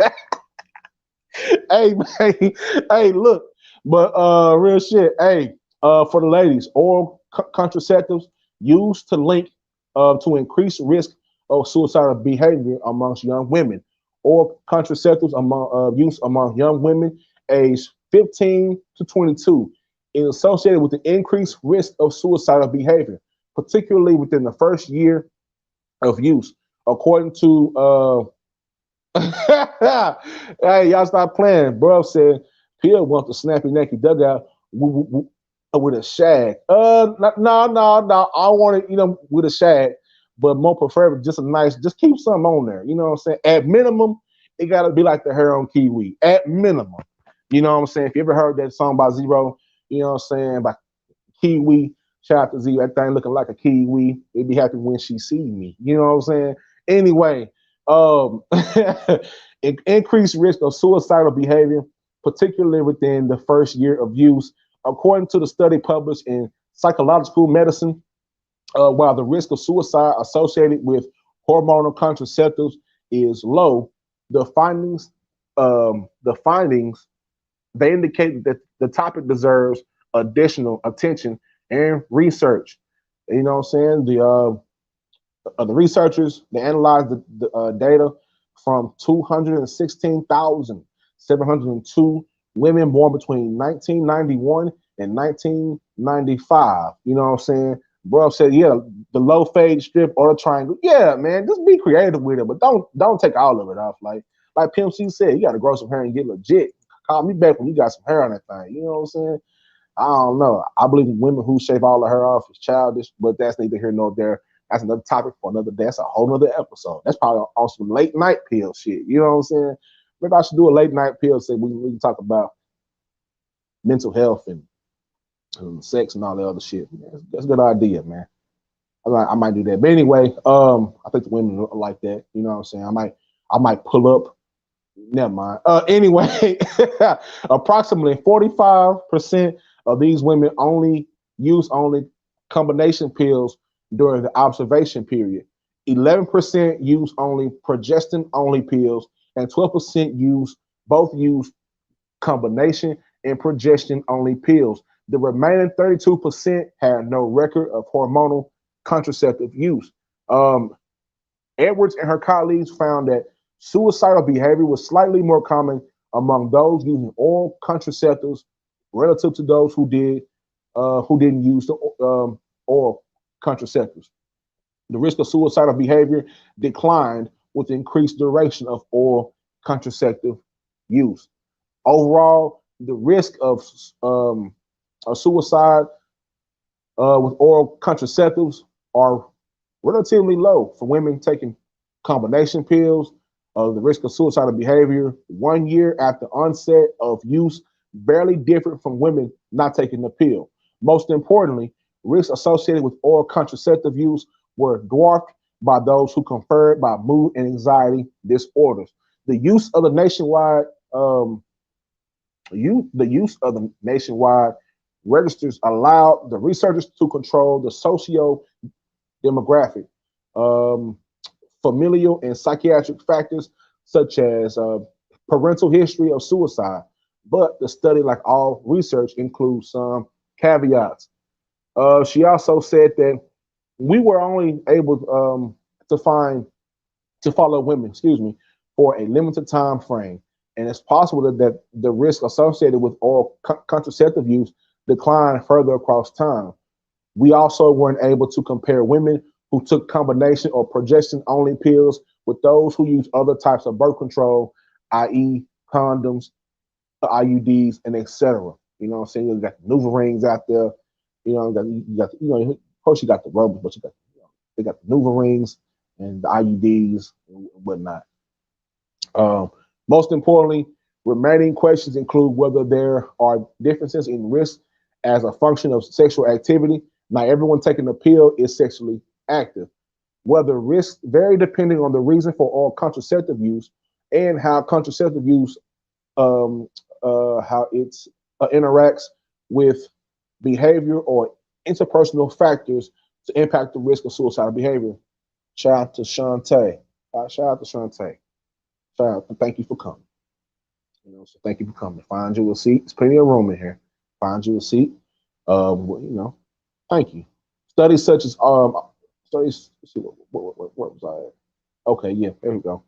Hey, man, hey, look, but real shit. Hey, for the ladies, oral contraceptives used to link to increased risk of suicidal behavior amongst young women. Oral contraceptives among use among young women aged 15 to 22 is associated with the increased risk of suicidal behavior, particularly within the first year of use, according to hey, y'all stop playing. Bro said Pierre wants the snappy naked dugout with a shag. No. I want it, with a shag, but more preferably just a nice, just keep something on there. You know what I'm saying? At minimum, it gotta be like the hair on Kiwi. At minimum. You know what I'm saying? If you ever heard that song by Zero, you know what I'm saying, by Kiwi, shout out to Zero, that thing looking like a Kiwi. It'd be happy when she see me. You know what I'm saying? Anyway, um, increased risk of suicidal behavior, particularly within the first year of use. According to the study published in Psychological Medicine, while the risk of suicide associated with hormonal contraceptives is low, the findings they indicate that the topic deserves additional attention and research. You know what I'm saying? The researchers they analyzed the data from 216,702 women born between 1991 and 1995. You know what I'm saying? Bro said, yeah, the low fade strip or the triangle. Yeah, man, just be creative with it, but don't take all of it off. Like Pimp C said, you got to grow some hair and get legit. Call me back when you got some hair on that thing. You know what I'm saying? I don't know. I believe women who shave all the hair off is childish, but that's neither here nor there. That's another topic for another day. That's a whole nother episode. That's probably on some late night pill shit. You know what I'm saying? Maybe I should do a late night pill. Say we can talk about mental health and sex and all the other shit. That's a good idea, man. I might do that. But anyway, I think the women like that. You know what I'm saying? I might pull up. Never mind. Anyway, approximately 45% of these women use combination pills during the observation period. 11% use only progestin only pills, and 12% use combination and progestin only pills. The remaining 32% had no record of hormonal contraceptive use. Um, Edwards and her colleagues found that suicidal behavior was slightly more common among those using oral contraceptives relative to those who didn't use the oral contraceptives. The risk of suicidal behavior declined with increased duration of oral contraceptive use. Overall, the risk of suicide with oral contraceptives are relatively low for women taking combination pills. The risk of suicidal behavior 1 year after onset of use barely different from women not taking the pill. Most importantly, risks associated with oral contraceptive use were dwarfed by those who conferred by mood and anxiety disorders. The use of the nationwide registers allowed the researchers to control the socio demographic, um, familial and psychiatric factors such as parental history of suicide. But the study, like all research, includes some caveats. She also said that we were only able to follow women, for a limited time frame, and it's possible that the risk associated with oral contraceptive use declined further across time. We also weren't able to compare women who took combination or progestin only pills with those who use other types of birth control, i.e., condoms, IUDs, and etc. You know what I'm saying? You got the NuvaRings out there. Of course, you got the rubbers, but they got the NuvaRings and the IUDs and whatnot. Most importantly, Remaining questions include whether there are differences in risk as a function of sexual activity. Not everyone taking the pill is sexually active. Whether risks vary depending on the reason for all contraceptive use and how contraceptive use um, how it interacts with behavior or interpersonal factors to impact the risk of suicidal behavior. Shout out to Shantae. Shout out to Shantae. Shout out. Thank you for coming. So thank you for coming. Find you a seat. There's plenty of room in here. Find you a seat. Thank you. Studies such as studies. Let's see what was I at? Okay, yeah, there we go.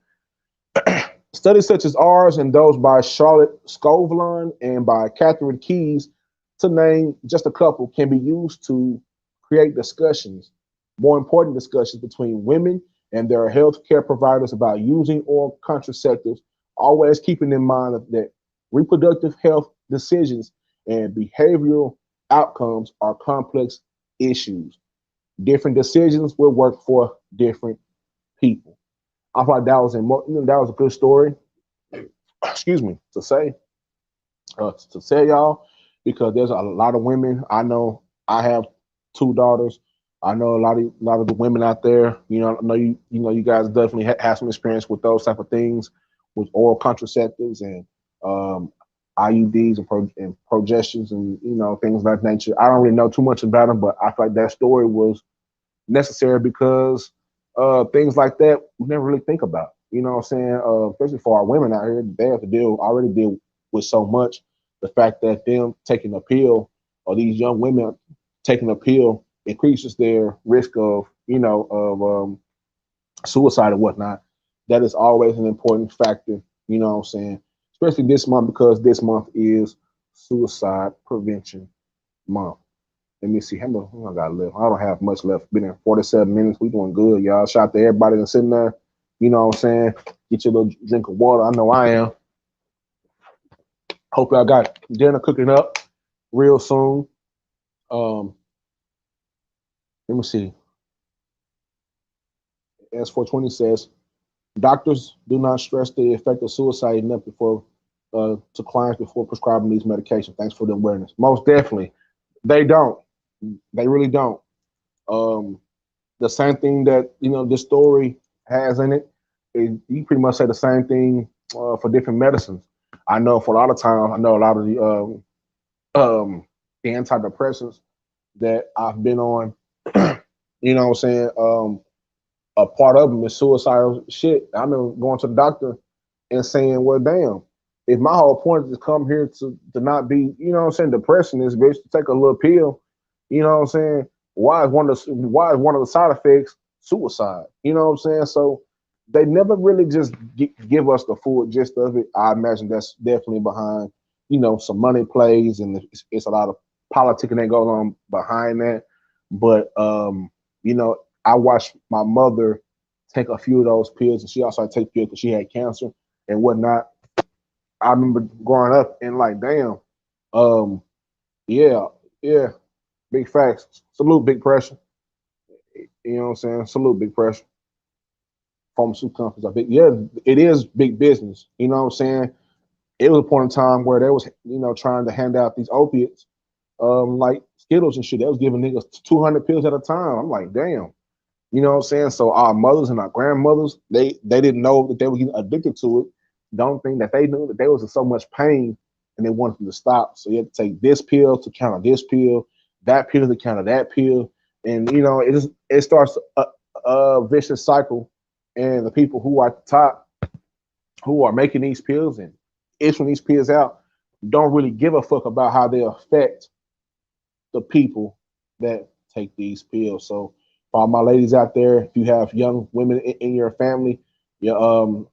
Studies such as ours and those by Charlotte Scovline and by Catherine Keyes, to name just a couple, can be used to create discussions, more important discussions between women and their health care providers about using oral contraceptives, always keeping in mind that reproductive health decisions and behavioral outcomes are complex issues. Different decisions will work for different people. I thought that was that was a good story. Excuse me to say y'all because there's a lot of women I know. I have two daughters. I know a lot of the women out there. I know you guys definitely have some experience with those type of things with oral contraceptives and um, IUDs and progestions and things of that nature. I don't really know too much about them, but I feel like that story was necessary because things like that we never really think about. You know what I'm saying? Especially for our women out here, they have to already deal with so much. The fact that them taking a pill or these young women taking a pill increases their risk of, suicide and whatnot. That is always an important factor, you know what I'm saying? Especially this month because this month is suicide prevention month. Let me see. How much I got left? I don't have much left. Been in 47 minutes. We doing good, y'all. Shout out to everybody that's sitting there. You know what I'm saying? Get your little drink of water. I know I am. Hope y'all got dinner cooking up real soon. Um, Let me see. S420 says doctors do not stress the effect of suicide enough before to clients before prescribing these medications. Thanks for the awareness. Most definitely, they don't. They really don't. Um, the same thing that this story has in it. You pretty much say the same thing for different medicines. I know for a lot of times, I know a lot of the antidepressants that I've been on. You know what I'm saying? A part of them is suicidal shit. I remember going to the doctor and saying, "Well, damn, if my whole point is to come here to not be, depressing this bitch to take a little pill, you know what I'm saying? Why is one of the side effects suicide? You know what I'm saying? So they never really just give us the full gist of it. I imagine that's definitely behind, some money plays and it's a lot of politicking that goes on behind that. But I watched my mother take a few of those pills, and she also had to take pills because she had cancer and whatnot. I remember growing up and like, damn, um, yeah, yeah, big facts. Salute big pressure. You know what I'm saying? Salute big pressure. Pharmaceutical companies are big. Yeah, it is big business. You know what I'm saying? It was a point in time where they was, trying to hand out these opiates, like Skittles and shit. They was giving niggas 200 pills at a time. I'm like, damn. You know what I'm saying? So our mothers and our grandmothers, they didn't know that they were getting addicted to it. The only thing that they knew that there was in so much pain and they wanted them to stop. So you had to take this pill to counter this pill, that pill to counter that pill. And it starts a vicious cycle. And the people who are at the top who are making these pills and issuing these pills out don't really give a fuck about how they affect the people that take these pills. So for all my ladies out there, if you have young women in your family, you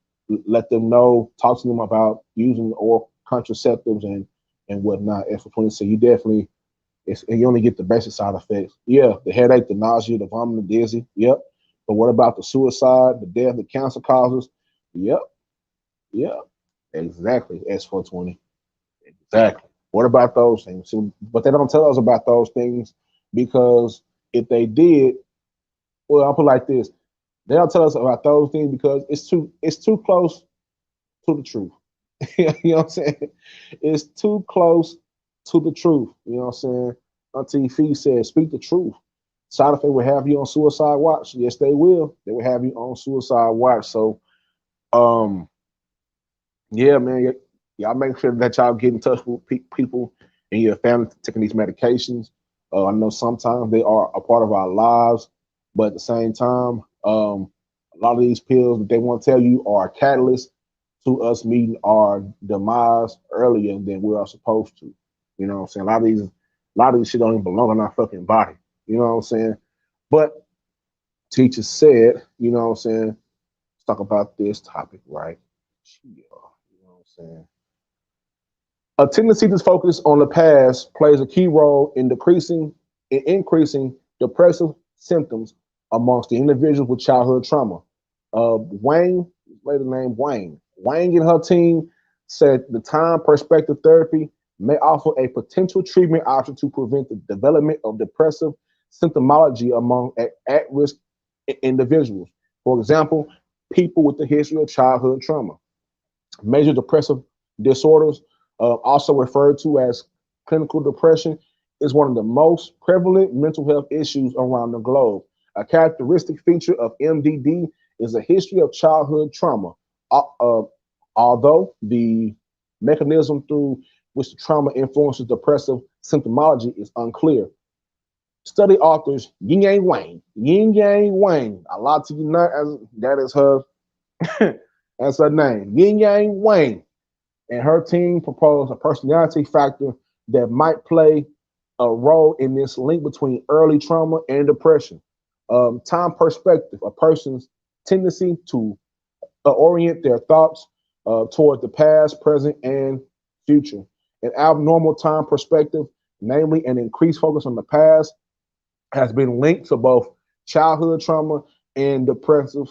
let them know, talk to them about using oral contraceptives and whatnot. And for 20, so you definitely you only get the basic side effects. Yeah, the headache, the nausea, the vomiting, the dizzy. Yep. But what about the suicide, the death, the cancer causes? Yep. Yep. Exactly. S420. Exactly. What about those things? So, but they don't tell us about those things because if they did, well, I'll put it like this: they don't tell us about those things because it's too close to the truth. You know what I'm saying? It's too close to the truth. You know what I'm saying? Auntie Fee said, speak the truth. Side effect will have you on suicide watch. Yes, they will. They will have you on suicide watch. So, um, yeah, man, y'all make sure that y'all get in touch with people in your family taking these medications. I know sometimes they are a part of our lives, but at the same time, a lot of these pills that they want to tell you are a catalyst to us meeting our demise earlier than we are supposed to. You know what I'm saying? A lot of these shit don't even belong in our fucking body. You know what I'm saying? But teacher said, you know what I'm saying? Let's talk about this topic, right? Yeah, you know what I'm saying? A tendency to focus on the past plays a key role in increasing depressive symptoms amongst the individuals with childhood trauma. Wang, later named Wang and her team said the time perspective therapy may offer a potential treatment option to prevent the development of depressive symptomology among at-risk individuals. For example, people with a history of childhood trauma. Major depressive disorders, also referred to as clinical depression, is one of the most prevalent mental health issues around the globe. A characteristic feature of MDD is a history of childhood trauma. Uh, uh, Although the mechanism through which the trauma influences depressive symptomology is unclear. Study authors Yin Yang Wang, a lot to you not as that is her that's her name, Yin Yang Wang, and her team proposed a personality factor that might play a role in this link between early trauma and depression. Time perspective, a person's tendency to orient their thoughts toward the past, present, and future. An abnormal time perspective, namely an increased focus on the past, has been linked to both childhood trauma and depressive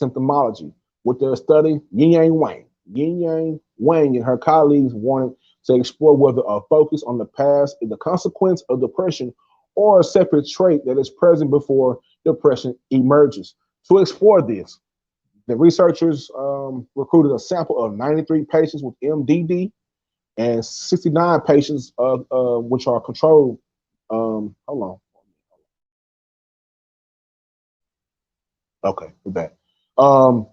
symptomology. With their study, Yin Yang Wang and her colleagues wanted to explore whether a focus on the past is the consequence of depression or a separate trait that is present before depression emerges. To explore this, the researchers recruited a sample of 93 patients with MDD and 69 patients which are controlled. Hold on. Okay, we're back. Um,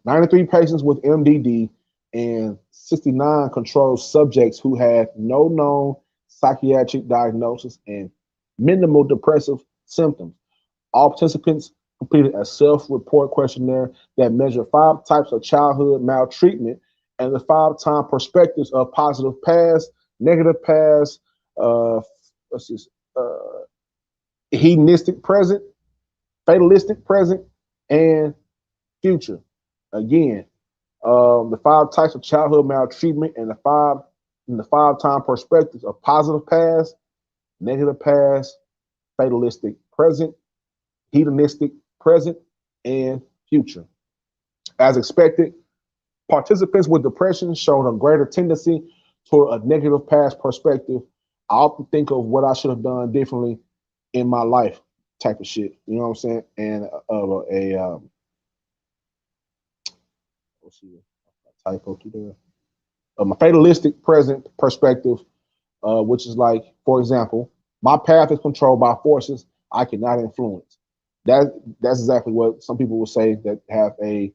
93 patients with MDD and 69 controlled subjects who had no known psychiatric diagnosis and minimal depressive symptoms. All participants completed a self-report questionnaire that measured 5 types of childhood maltreatment and the 5 time perspectives of positive past, negative past, uh, what's this, hedonistic present, fatalistic present, and future. Again, the 5 types of childhood maltreatment and the 5 time perspectives of positive past, negative past, fatalistic present, hedonistic present, and future. As expected, participants with depression showed a greater tendency toward a negative past perspective. I often think of what I should have done differently in my life, type of shit. You know what I'm saying? And let's see, a typo through there. A fatalistic present perspective, which is like, for example, my path is controlled by forces I cannot influence. That's exactly what some people will say that have a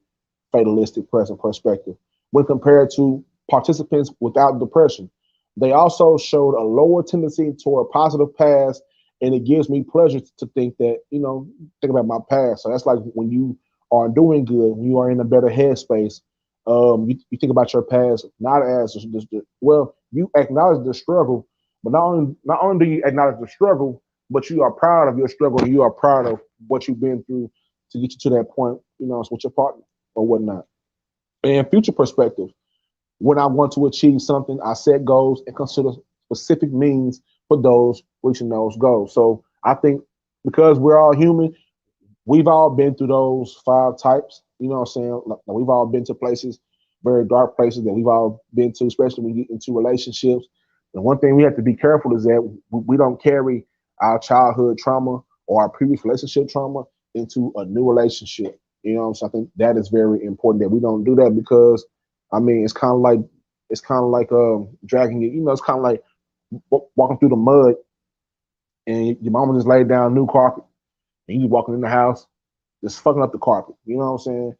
fatalistic present perspective. When compared to participants without depression, they also showed a lower tendency toward positive past, and it gives me pleasure to think that, think about my past. So that's like when you are doing good, when you are in a better headspace, you think about your past not as well, you acknowledge the struggle, but not only do you acknowledge the struggle, but you are proud of your struggle and you are proud of what you've been through to get you to that point, with your partner or whatnot. And future perspective, when I want to achieve something, I set goals and consider specific means for those reaching those goals. So I think because we're all human, we've all been through those 5 types. You know what I'm saying? Like, we've all been to places, very dark places that we've all been to, especially when we get into relationships. And one thing we have to be careful is that we don't carry our childhood trauma or our previous relationship trauma into a new relationship. You know what I'm saying? I think that is very important that we don't do that because, I mean, it's kind of like it's kind of like dragging you. You know, it's kind of like walking through the mud, and your mama just laid down new carpet, and you walking in the house, just fucking up the carpet. You know what I'm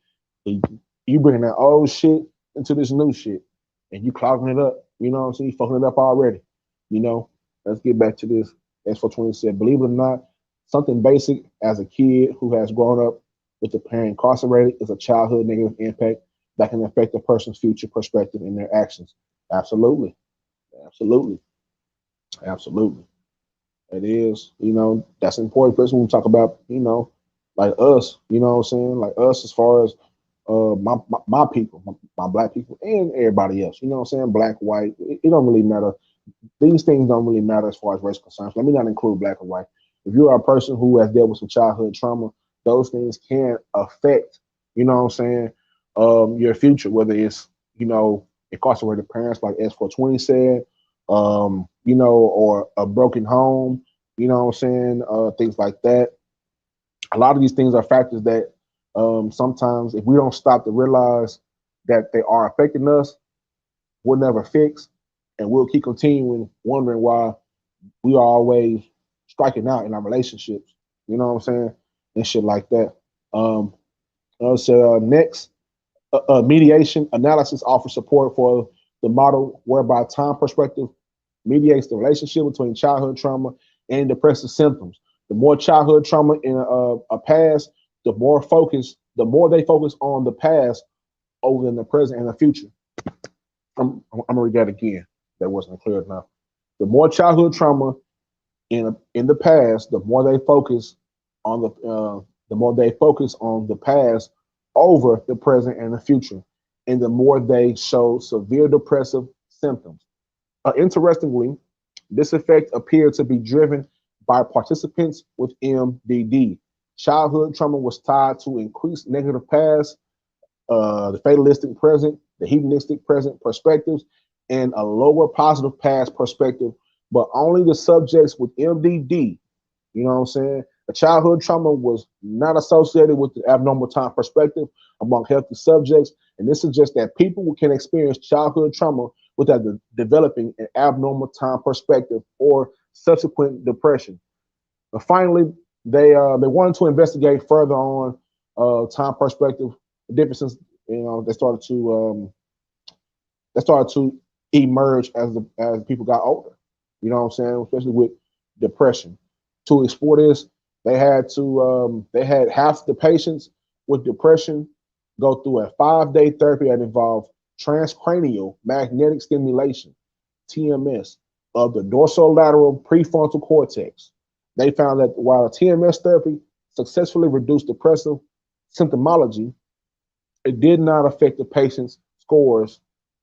saying? You bringing that old shit into this new shit, and you clogging it up. You know what I'm saying? You fucking it up already. You know. Let's get back to this. S420 said, believe it or not, something basic as a kid who has grown up with a parent incarcerated is a childhood negative impact that can affect a person's future perspective and their actions. Absolutely. Absolutely. Absolutely. It is. You know, that's important, especially when we talk about, you know, like us, you know what I'm saying? Like us as far as my people, my black people, and everybody else. You know what I'm saying? Black, white, it don't really matter. These things don't really matter as far as race concerns. Let me not include black and white. If you are a person who has dealt with some childhood trauma, those things can affect, you know what I'm saying, your future, whether it's, you know, incarcerated parents like S420 said, you know, or a broken home, you know what I'm saying, things like that. A lot of these things are factors that sometimes if we don't stop to realize that they are affecting us, we'll never fix, and we'll keep continuing wondering why we are always striking out in our relationships. You know what I'm saying? And shit like that. Um, next, mediation analysis offers support for the model whereby time perspective mediates the relationship between childhood trauma and depressive symptoms. The more childhood trauma in a past, the more they focus on the past over than the present and the future. I'm gonna read that again. That wasn't clear enough. The more childhood trauma in the past, the more they focus on the past over the present and the future, and the more they show severe depressive symptoms. Interestingly, this effect appeared to be driven by participants with MDD. Childhood trauma was tied to increased negative past, the fatalistic present, the hedonistic present perspectives, and a lower positive past perspective, but only the subjects with MDD, you know what I'm saying? The childhood trauma was not associated with the abnormal time perspective among healthy subjects, and this suggests that people can experience childhood trauma without developing an abnormal time perspective or subsequent depression. But finally, they wanted to investigate further on time perspective differences. You know, they started to emerge as people got older. You know what I'm saying? Especially with depression. To explore this, they had half the patients with depression go through a 5-day therapy that involved transcranial magnetic stimulation (TMS) of the dorsolateral prefrontal cortex. They found that while TMS therapy successfully reduced depressive symptomology, it did not affect the patient's scores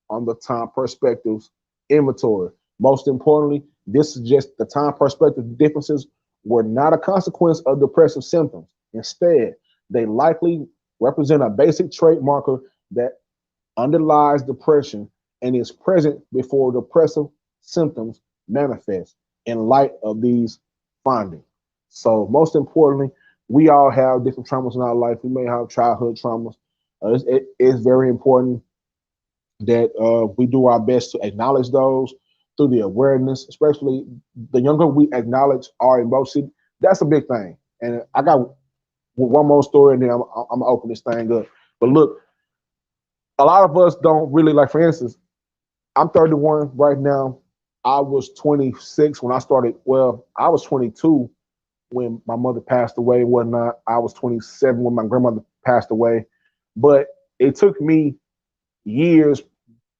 on the time perspectives inventory. Most importantly, this suggests the time perspective differences were not a consequence of depressive symptoms. Instead, they likely represent a basic trait marker that underlies depression and is present before depressive symptoms manifest in light of these findings. So, most importantly, we all have different traumas in our life. We may have childhood traumas. It is very important that we do our best to acknowledge those through the awareness, especially the younger we acknowledge our emotion. That's a big thing. And I got one more story, and then I'm gonna open this thing up. But look, a lot of us don't really like. For instance, I'm 31 right now. I was 26 when I started. Well, I was 22 when my mother passed away and whatnot. I was 27 when my grandmother passed away. But it took me years.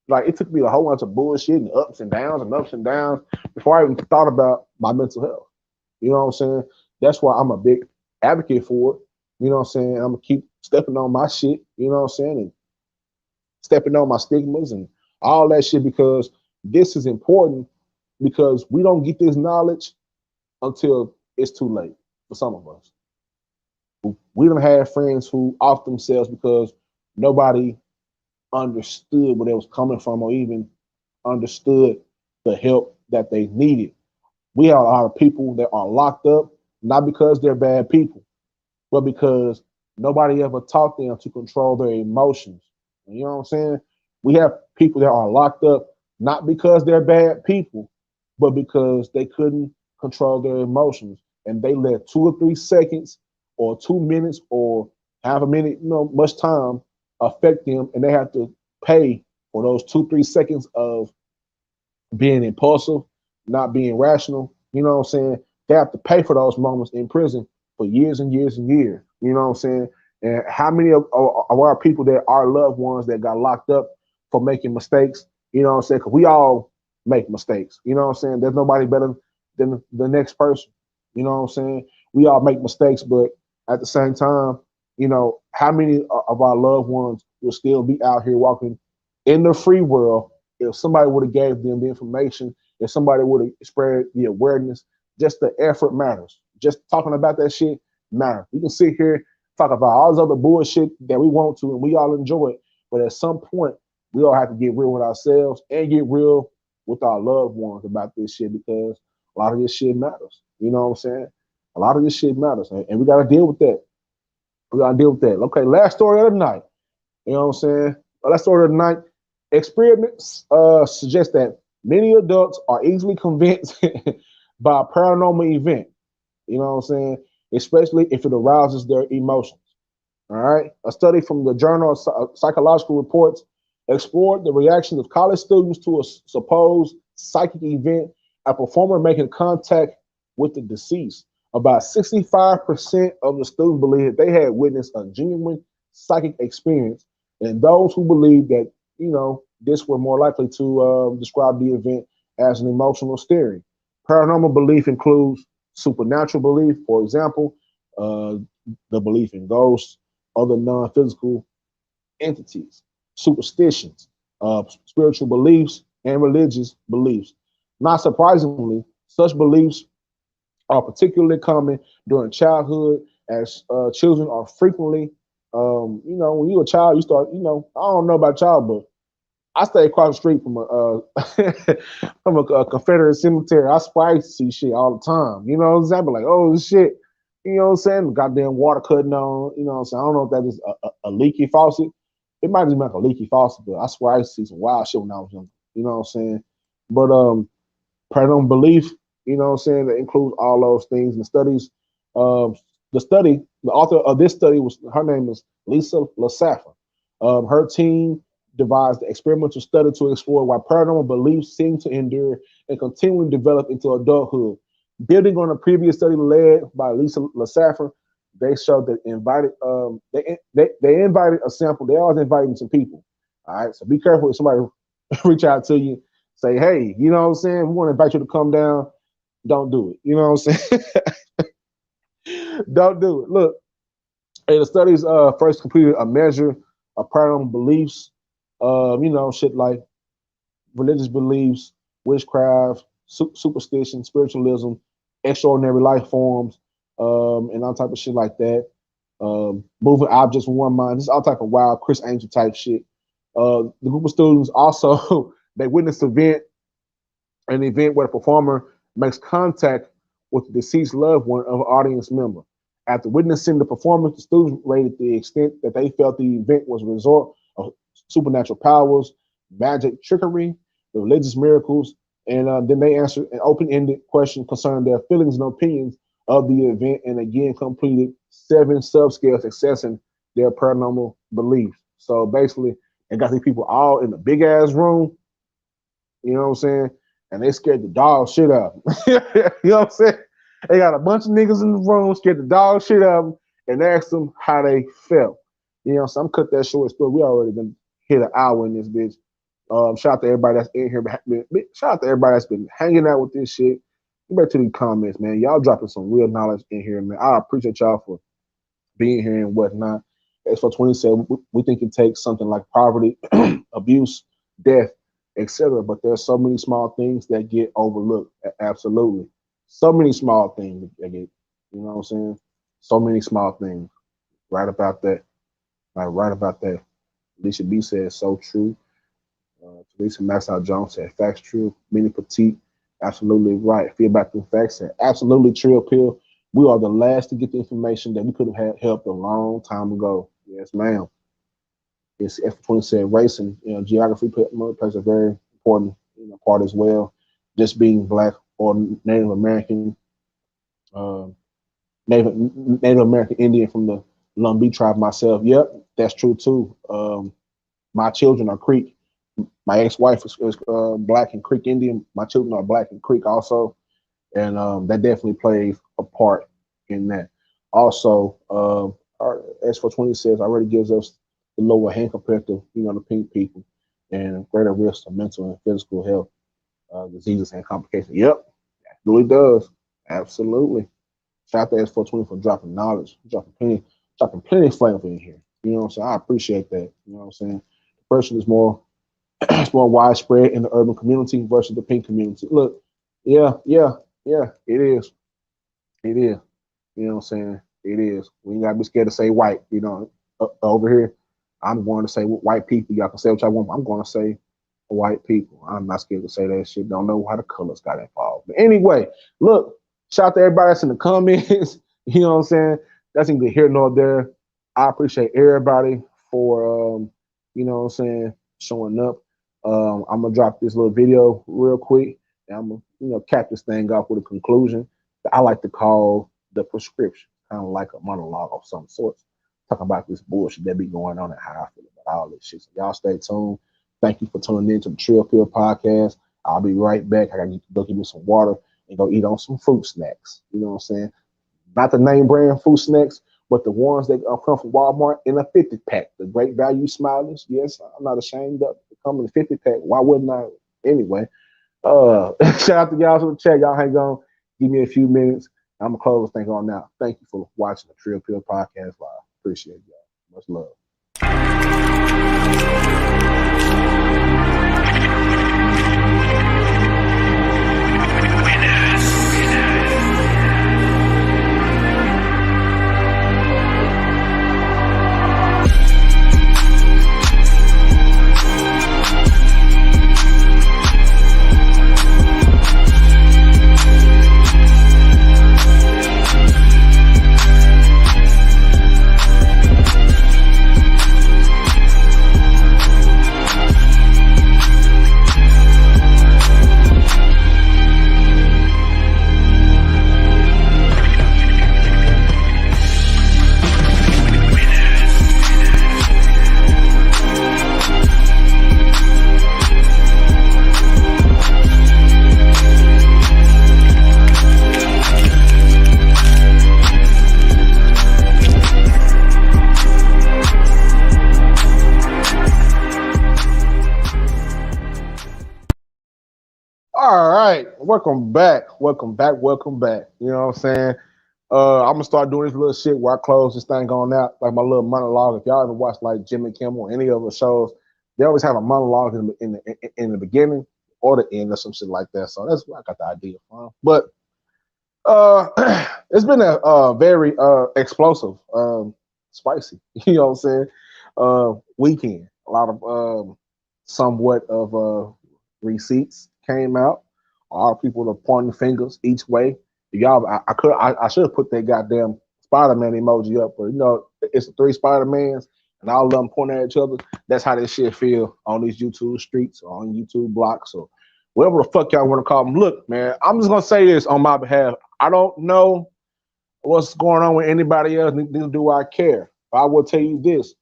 Like it took me a whole bunch of bullshit and ups and downs before I even thought about my mental health. You know what I'm saying? That's why I'm a big advocate for it. You know what I'm saying? I'm gonna keep stepping on my shit. You know what I'm saying? And stepping on my stigmas and all that shit because this is important because we don't get this knowledge until it's too late for some of us. We don't have friends who off themselves because nobody understood where they was coming from or even understood the help that they needed. We have a lot of people that are locked up, not because they're bad people, but because nobody ever taught them to control their emotions. You know what I'm saying? We have people that are locked up not because they're bad people, but because they couldn't control their emotions and they let 2 or 3 seconds or 2 minutes or half a minute, much time affect them, and they have to pay for those 2 3 seconds of being impulsive, not being rational. You know what I'm saying? They have to pay for those moments in prison for years and years and years. You know what I'm saying? And how many of our people that are loved ones that got locked up for making mistakes? You know what I'm saying? Because we all make mistakes. You know what I'm saying? There's nobody better than the next person. You know what I'm saying? We all make mistakes, but at the same time, how many of our loved ones will still be out here walking in the free world if somebody would have gave them the information, if somebody would have spread the awareness? Just the effort matters. Just talking about that shit matters. We can sit here talk about all this other bullshit that we want to and we all enjoy it, but at some point we all have to get real with ourselves and get real with our loved ones about this shit, because a lot of this shit matters. You know what I'm saying? A lot of this shit matters, and we got to deal with that. We got to deal with that. Okay, last story of the night. You know what I'm saying? Last story of the night. Experiments suggest that many adults are easily convinced by a paranormal event. You know what I'm saying? Especially if it arouses their emotions. All right. A study from the Journal of Psychological Reports explored the reactions of college students to a supposed psychic event, a performer making contact with the deceased. About 65% of the students believed they had witnessed a genuine psychic experience, and those who believed that, this were more likely to describe the event as an emotional stirring. Paranormal belief includes supernatural belief, for example, uh, the belief in ghosts, other non physical entities, superstitions, spiritual beliefs, and religious beliefs. Not surprisingly, such beliefs are particularly common during childhood, as children are frequently, when you're a child, you start, I don't know about child, but I stay across the street from a from a Confederate cemetery. I swear I used to see shit all the time. You know what I'm saying? But like, oh shit, you know what I'm saying? Goddamn water cutting on. You know what I'm saying? I don't know if that is a leaky faucet. It might just be like a leaky faucet, but I swear I used to see some wild shit when I was young. You know what I'm saying? But paranormal belief, you know what I'm saying, that includes all those things. And studies, um, the author of this study her name is Lisa Lasaffer. Her team devised the experimental study to explore why paranormal beliefs seem to endure and continually develop into adulthood. Building on a previous study led by Lisa Lasaffer, they showed that they invited a sample. They always invited some people. All right, so be careful if somebody reach out to you, say, hey, you know what I'm saying? We want to invite you to come down. Don't do it. You know what I'm saying? Don't do it. Look, hey, the studies first completed a measure of paranormal beliefs, shit like religious beliefs, witchcraft, superstition, spiritualism, extraordinary life forms, and all type of shit like that. Moving objects with one mind, just all type of wild Chris Angel type shit. The group of students also they witnessed an event where the performer makes contact with the deceased loved one of an audience member. After witnessing the performance, the students rated the extent that they felt the event was a result of supernatural powers, magic, trickery, the religious miracles, and then they answered an open-ended question concerning their feelings and opinions of the event, and again completed 7 subscales assessing their paranormal beliefs. So basically, they got these people all in a big ass room, you know what I'm saying? And they scared the dog shit out of them. You know what I'm saying? They got a bunch of niggas in the room, scared the dog shit out of them, and asked them how they felt. You know, so I'm cut that short story. We already been hit an hour in this bitch. Shout out to everybody that's in here. Shout out to everybody that's been hanging out with this shit. Get back to the comments, man. Y'all dropping some real knowledge in here, man. I appreciate y'all for being here and whatnot. As for 27, we think it takes something like poverty, abuse, death, etc. But there's so many small things that get overlooked. Absolutely. So many small things that get, you know what I'm saying? So many small things. Right about that. Like right about that. Alicia B said so true. Teresa Maxwell Jones said facts true. Minnie Petite, absolutely right. Feedback through facts said absolutely Trill Pill. We are the last to get the information that we could have had helped a long time ago. Yes, ma'am. It's F-27 racing. Geography plays a very important part as well. Just being black or Native American, uh, Native American Indian from the Lumbee tribe myself. Yep, that's true too. My children are Creek. My ex-wife is Black and Creek Indian. My children are Black and Creek also, and that definitely plays a part in that. Also, our S420 says already gives us the lower hand compared to the pink people, and greater risk of mental and physical health diseases and complications. Yep, it really does. Absolutely. Shout out to S420 for dropping knowledge, dropping plenty of flavor in here. You know what I'm saying? I appreciate that. You know what I'm saying? The person is more it's more widespread in the urban community versus the pink community. Look, yeah, it is. It is. You know what I'm saying? It is. We ain't gotta be scared to say white. Over here, I'm going to say white people. Y'all can say what y'all want. I'm going to say white people. I'm not scared to say that shit. Don't know how the colors got involved. But anyway, look, shout out to everybody that's in the comments. You know what I'm saying? That's neither here nor there. I appreciate everybody for you know what I'm saying, showing up. I'm gonna drop this little video real quick, and I'm gonna cap this thing off with a conclusion that I like to call the prescription, kind of like a monologue of some sorts, talking about this bullshit that be going on and how I feel about all this shit. So y'all stay tuned. Thank you for tuning in to the Trill Pill Podcast. I'll be right back. I gotta go get me some water and go eat on some fruit snacks. You know what I'm saying? Not the name brand food snacks, but the ones that come from Walmart in a 50 pack. The Great Value Smilers. Yes, I'm not ashamed of it. Come in a 50 pack. Why wouldn't I? Anyway, shout out to y'all for the chat. Y'all hang on. Give me a few minutes. I'm gonna close this thing on now. Thank you for watching the Trill Pill Podcast live. Appreciate y'all. Much love. All right, welcome back. Welcome back. You know what I'm saying? I'm gonna start doing this little shit where I close this thing on out, like my little monologue. If y'all ever watch like Jimmy Kimmel or any of the shows, they always have a monologue in the beginning or the end or some shit like that. So that's where I got the idea from. But it's been a very explosive, spicy, you know what I'm saying? Weekend. A lot of somewhat of receipts came out. All people are pointing fingers each way. Y'all, I should have put that goddamn Spider-Man emoji up, but it's the 3 Spider-Mans and all of them pointing at each other. That's how this shit feel on these YouTube streets or on YouTube blocks or whatever the fuck y'all want to call them. Look, man, I'm just gonna say this on my behalf. I don't know what's going on with anybody else, neither do I care. But I will tell you this.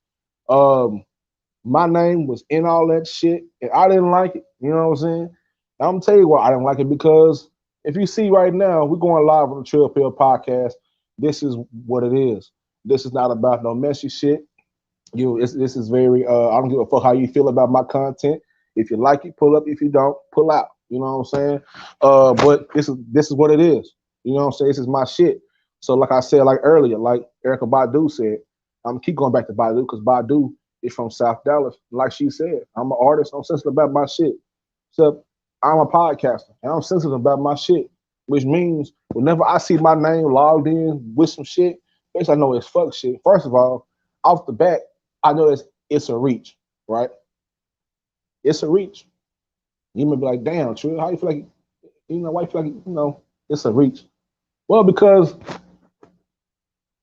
My name was in all that shit, and I didn't like it. You know what I'm saying? I'm gonna tell you why I didn't like it, because if you see right now, we're going live on the Trill Pill Podcast. This is what it is. This is not about no messy shit. This is very. I don't give a fuck how you feel about my content. If you like it, pull up. If you don't, pull out. You know what I'm saying? But this is what it is. You know what I'm saying? This is my shit. So like I said, like earlier, like Erykah Badu said, I'm keep going back to Badu because Badu is from South Dallas. Like she said, I'm an artist. I'm sensitive about my shit. So I'm a podcaster and I'm sensitive about my shit, which means whenever I see my name logged in with some shit, basically I know it's fuck shit. First of all, off the bat, I know it's a reach, right? It's a reach. You may be like, damn, Trill, how you feel like, why you feel like, it's a reach? Well, because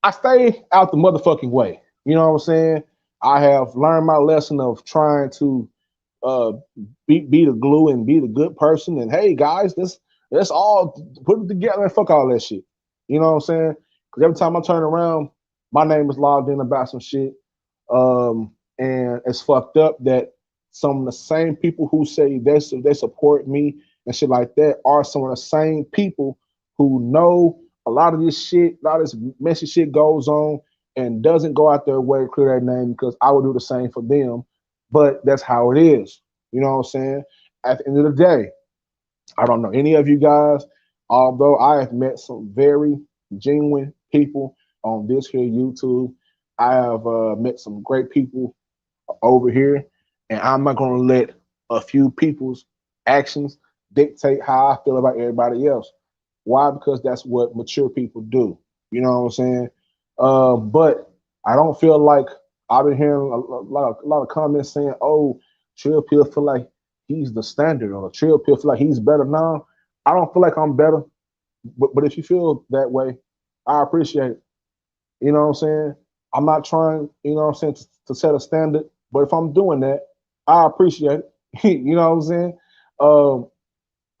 I stay out the motherfucking way. You know what I'm saying? I have learned my lesson of trying to uh be the glue and be the good person. And hey guys, let's all put it together and fuck all that shit. You know what I'm saying? Because every time I turn around, my name is logged in about some shit. And it's fucked up that some of the same people who say they support me and shit like that are some of the same people who know a lot of this shit, a lot of this messy shit goes on and doesn't go out their way to clear their name because I would do the same for them. But that's how it is. You know what I'm saying? At the end of the day, I don't know any of you guys, although I have met some very genuine people on this here YouTube. I have met some great people over here, and I'm not going to let a few people's actions dictate how I feel about everybody else. Why? Because that's what mature people do. You know what I'm saying? But I don't feel like I've been hearing a lot of comments saying, "Oh, Trill Pill feel like he's the standard," or Trill Pill feel like he's better now. I don't feel like I'm better, but if you feel that way, I appreciate it. You know what I'm saying? I'm not trying, you know what I'm saying, to set a standard, but if I'm doing that, I appreciate it. You know what I'm saying? Um,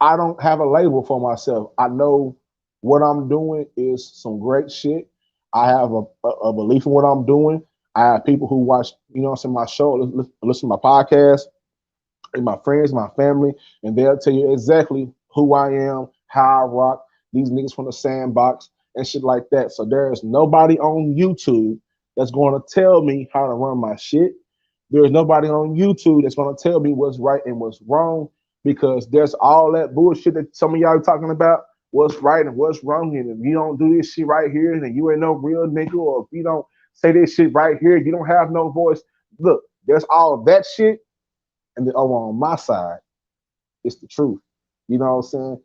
I don't have a label for myself. I know what I'm doing is some great shit. I have a belief in what I'm doing. I have people who watch, you know what I'm saying, my show, listen to my podcast, and my friends, my family, and they'll tell you exactly who I am, how I rock, these niggas from the sandbox, and shit like that. So there is nobody on YouTube that's going to tell me how to run my shit. There is nobody on YouTube that's going to tell me what's right and what's wrong because there's all that bullshit that some of y'all are talking about. What's right and what's wrong, and if you don't do this shit right here, then you ain't no real nigga. Or if you don't say this shit right here, you don't have no voice. Look, there's all of that shit, and then over on my side, it's the truth. You know what I'm saying?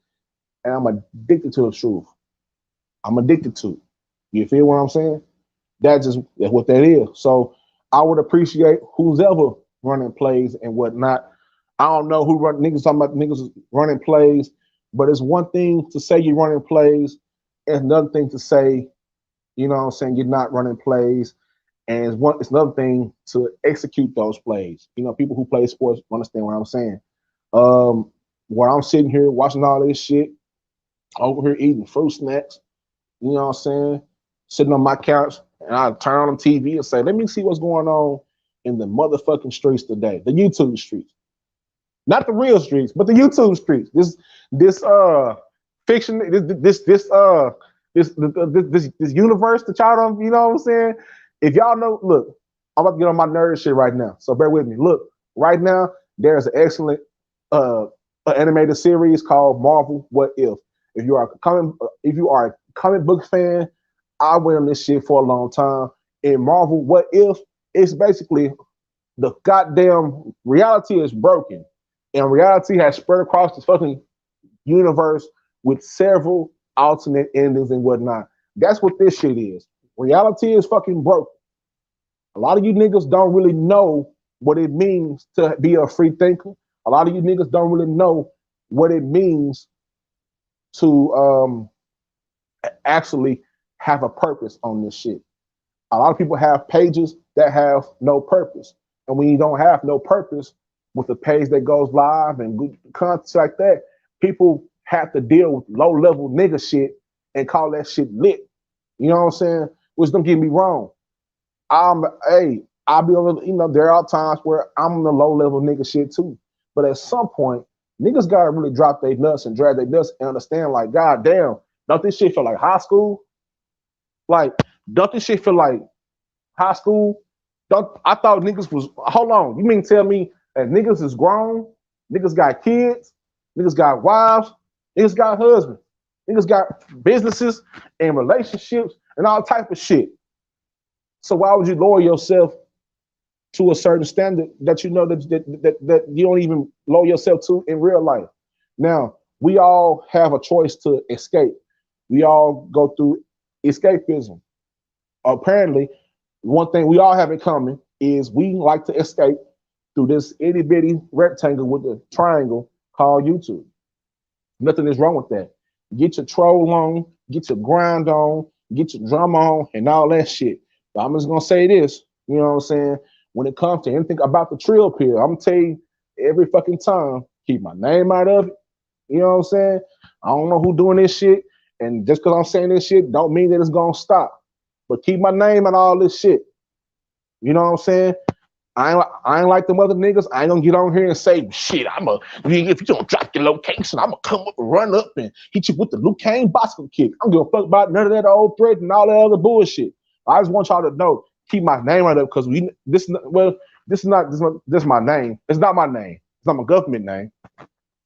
And I'm addicted to the truth. I'm addicted to it. You feel what I'm saying? That's what that is. So I would appreciate who's ever running plays and whatnot. I don't know who run niggas talking about niggas running plays, but it's one thing to say you're running plays, and another thing to say, you know what I'm saying, you're not running plays. And it's another thing to execute those plays. You know, people who play sports understand what I'm saying. Um, while I'm sitting here watching all this shit, over here eating fruit snacks, you know what I'm saying? Sitting on my couch, and I turn on the TV and say, let me see what's going on in the motherfucking streets today, the YouTube streets. Not the real streets, but the YouTube streets. This fiction, this universe that y'all don't, you know what I'm saying? If y'all know, look, I'm about to get on my nerd shit right now, so bear with me. Look, right now there's an excellent uh animated series called Marvel What If. If you are a comic book fan, I went on this shit for a long time. In Marvel What If, it's basically the goddamn reality is broken, and reality has spread across this fucking universe with several alternate endings and whatnot. That's what this shit is. Reality is fucking broken. A lot of you niggas don't really know what it means to be a free thinker. A lot of you niggas don't really know what it means to actually have a purpose on this shit. A lot of people have pages that have no purpose. And when you don't have no purpose with a page that goes live and good content like that, people have to deal with low level nigga shit and call that shit lit. You know what I'm saying? Which don't get me wrong. I'll be on, you know, there are times where I'm on the low level nigga shit too. But at some point, niggas gotta really drop their nuts and drag their nuts and understand, like, god damn, don't this shit feel like high school? Like, don't this shit feel like high school? Don't I thought niggas was hold on. You mean tell me that niggas is grown, niggas got kids, niggas got wives, niggas got husbands, niggas got businesses and relationships and all type of shit. So why would you lower yourself to a certain standard that you know that you don't even lower yourself to in real life? Now, we all have a choice to escape. We all go through escapism. Apparently, one thing we all have in common is we like to escape through this itty bitty rectangle with the triangle called YouTube. Nothing is wrong with that. Get your troll on, get your grind on, get your drama on, and all that shit. But I'm just gonna say this, you know what I'm saying? when it comes to anything about the Trill Pill, I'm gonna tell you every fucking time, keep my name out of it. You know what I'm saying? I don't know who doing this shit, and just because I'm saying this shit, don't mean that it's gonna stop. But keep my name out of all this shit. You know what I'm saying? I ain't like them other niggas. I ain't gonna get on here and say shit. If you don't drop your location, I'm gonna come up and run up and hit you with the Luke Kane bicycle kick. I'm gonna fuck about none of that old threat and all that other bullshit. I just want y'all to know, keep my name right up because this is not my name. It's not my name. It's not my government name.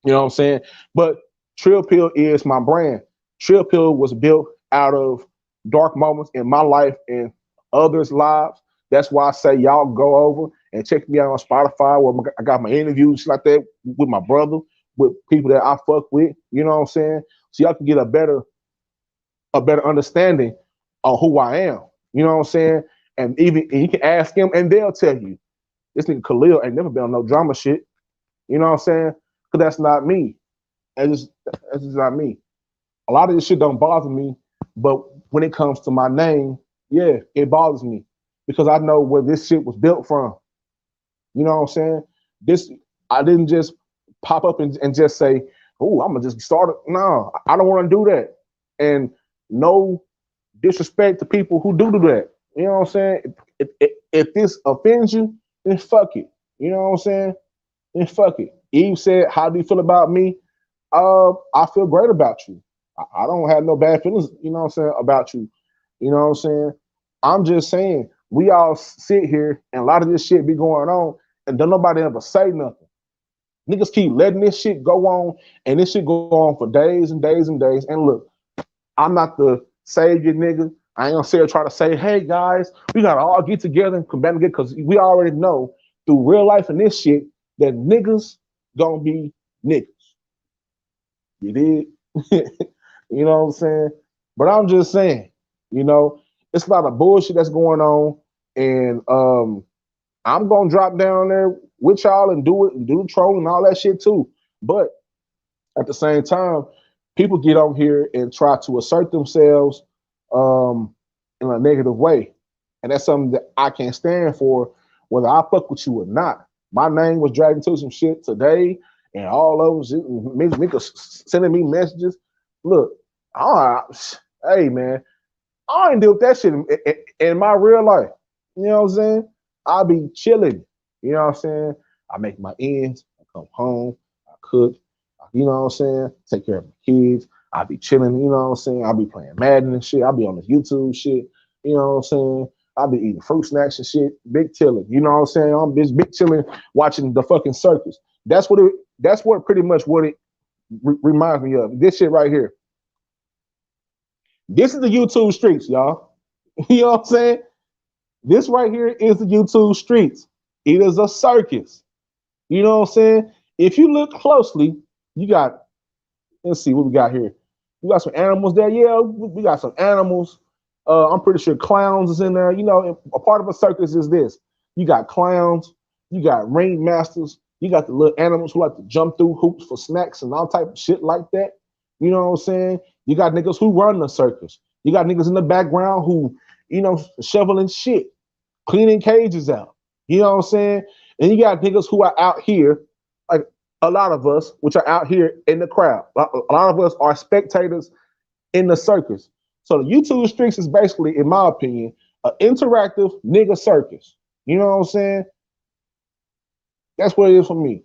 You know what I'm saying? But Trill Pill is my brand. Trill Pill was built out of dark moments in my life and others' lives. That's why I say y'all go over and check me out on Spotify where I got my interviews like that with my brother, with people that I fuck with. You know what I'm saying? So y'all can get a better understanding on who I am. You know what I'm saying? And you can ask them and they'll tell you. This nigga Khalil ain't never been on no drama shit. You know what I'm saying? Because that's not me. That's just not me. A lot of this shit don't bother me, but when it comes to my name, yeah, it bothers me because I know where this shit was built from. You know what I'm saying? I didn't just pop up and just say, "Oh, I'm gonna just start it." No, I don't want to do that. And no disrespect to people who do that. You know what I'm saying? If this offends you, then fuck it. You know what I'm saying? Then fuck it. Eve said, "How do you feel about me?" I feel great about you. I don't have no bad feelings, you know what I'm saying, about you. You know what I'm saying? I'm just saying, we all sit here and a lot of this shit be going on and don't nobody ever say nothing. Niggas keep letting this shit go on and this shit go on for days and days and days. And look, I'm not the savior nigga. I ain't gonna say try to say, hey guys, we gotta all get together and come back together because we already know through real life and this shit that niggas gonna be niggas. You did? You know what I'm saying? But I'm just saying, it's a lot of bullshit that's going on. And I'm gonna drop down there with y'all and do it and do the trolling and all that shit too. But at the same time, people get on here and try to assert themselves in a negative way. And that's something that I can't stand for, whether I fuck with you or not. My name was dragged into some shit today, and all of them niggas sending me messages. Look, hey man, I ain't deal with that shit in my real life. You know what I'm saying? I be chilling. You know what I'm saying? I make my ends. I come home. I cook. You know what I'm saying? Take care of my kids. I be chilling. You know what I'm saying? I be playing Madden and shit. I be on this YouTube shit. You know what I'm saying? I be eating fruit snacks and shit. Big chilling. You know what I'm saying? I'm just big chilling, watching the fucking circus. That's what pretty much what it reminds me of. This shit right here. This is the YouTube streets, y'all. You know what I'm saying? This right here is the YouTube streets. It is a circus. You know what I'm saying? If you look closely, you got, let's see what we got here. We got some animals there. Yeah, we got some animals. I'm pretty sure clowns is in there. You know, a part of a circus is this. You got clowns, you got ringmasters, you got the little animals who like to jump through hoops for snacks and all type of shit like that. You know what I'm saying? You got niggas who run the circus. You got niggas in the background who, shoveling shit, cleaning cages out. You know what I'm saying? And you got niggas who are out here, like a lot of us, which are out here in the crowd. A lot of us are spectators in the circus. So the YouTube streets is basically, in my opinion, an interactive nigga circus. You know what I'm saying? That's what it is for me.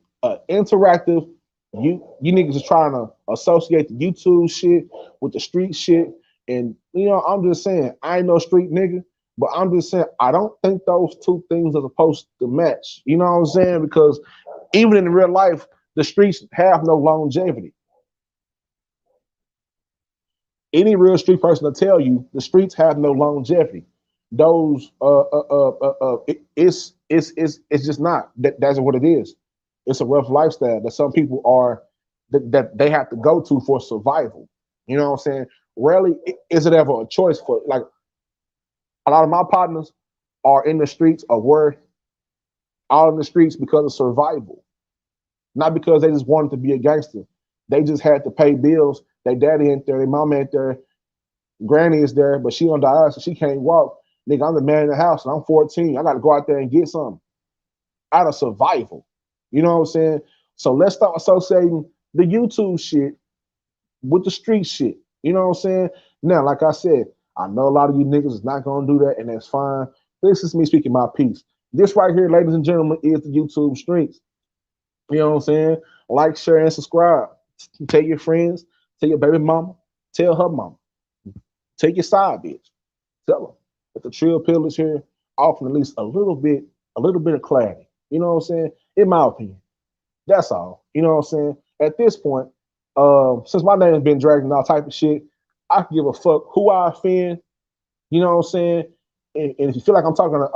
Interactive. You niggas is trying to associate the YouTube shit with the street shit. And, I'm just saying, I ain't no street nigga, but I'm just saying, I don't think those two things are supposed to match. You know what I'm saying? Because even in real life, the streets have no longevity. Any real street person will tell you the streets have no longevity. Those it's just not. That's what it is. It's a rough lifestyle that some people are that they have to go to for survival. You know what I'm saying? Rarely is it ever a choice for, like, a lot of my partners are in the streets or were out in the streets because of survival, not because they just wanted to be a gangster. They just had to pay bills. Their daddy ain't there, their mom ain't there, granny is there, but she on dialysis, she can't walk. Nigga, I'm the man in the house and I'm 14. I gotta go out there and get something. out of survival. You know what I'm saying? So let's start associating the YouTube shit with the street shit. You know what I'm saying? Now, like I said, I know a lot of you niggas is not gonna do that, and that's fine. This is me speaking my piece. This right here, ladies and gentlemen, is the YouTube streets. You know what I'm saying? Like, share, and subscribe. Tell your friends, tell your baby mama, tell her mama, take your side bitch. Tell them that the Trill Pill is here, offering at least a little bit of clarity. You know what I'm saying? In my opinion. That's all. You know what I'm saying? At this point, since my name has been dragged and all type of shit, I can give a fuck who I offend. You know what I'm saying? And if you feel like I'm talking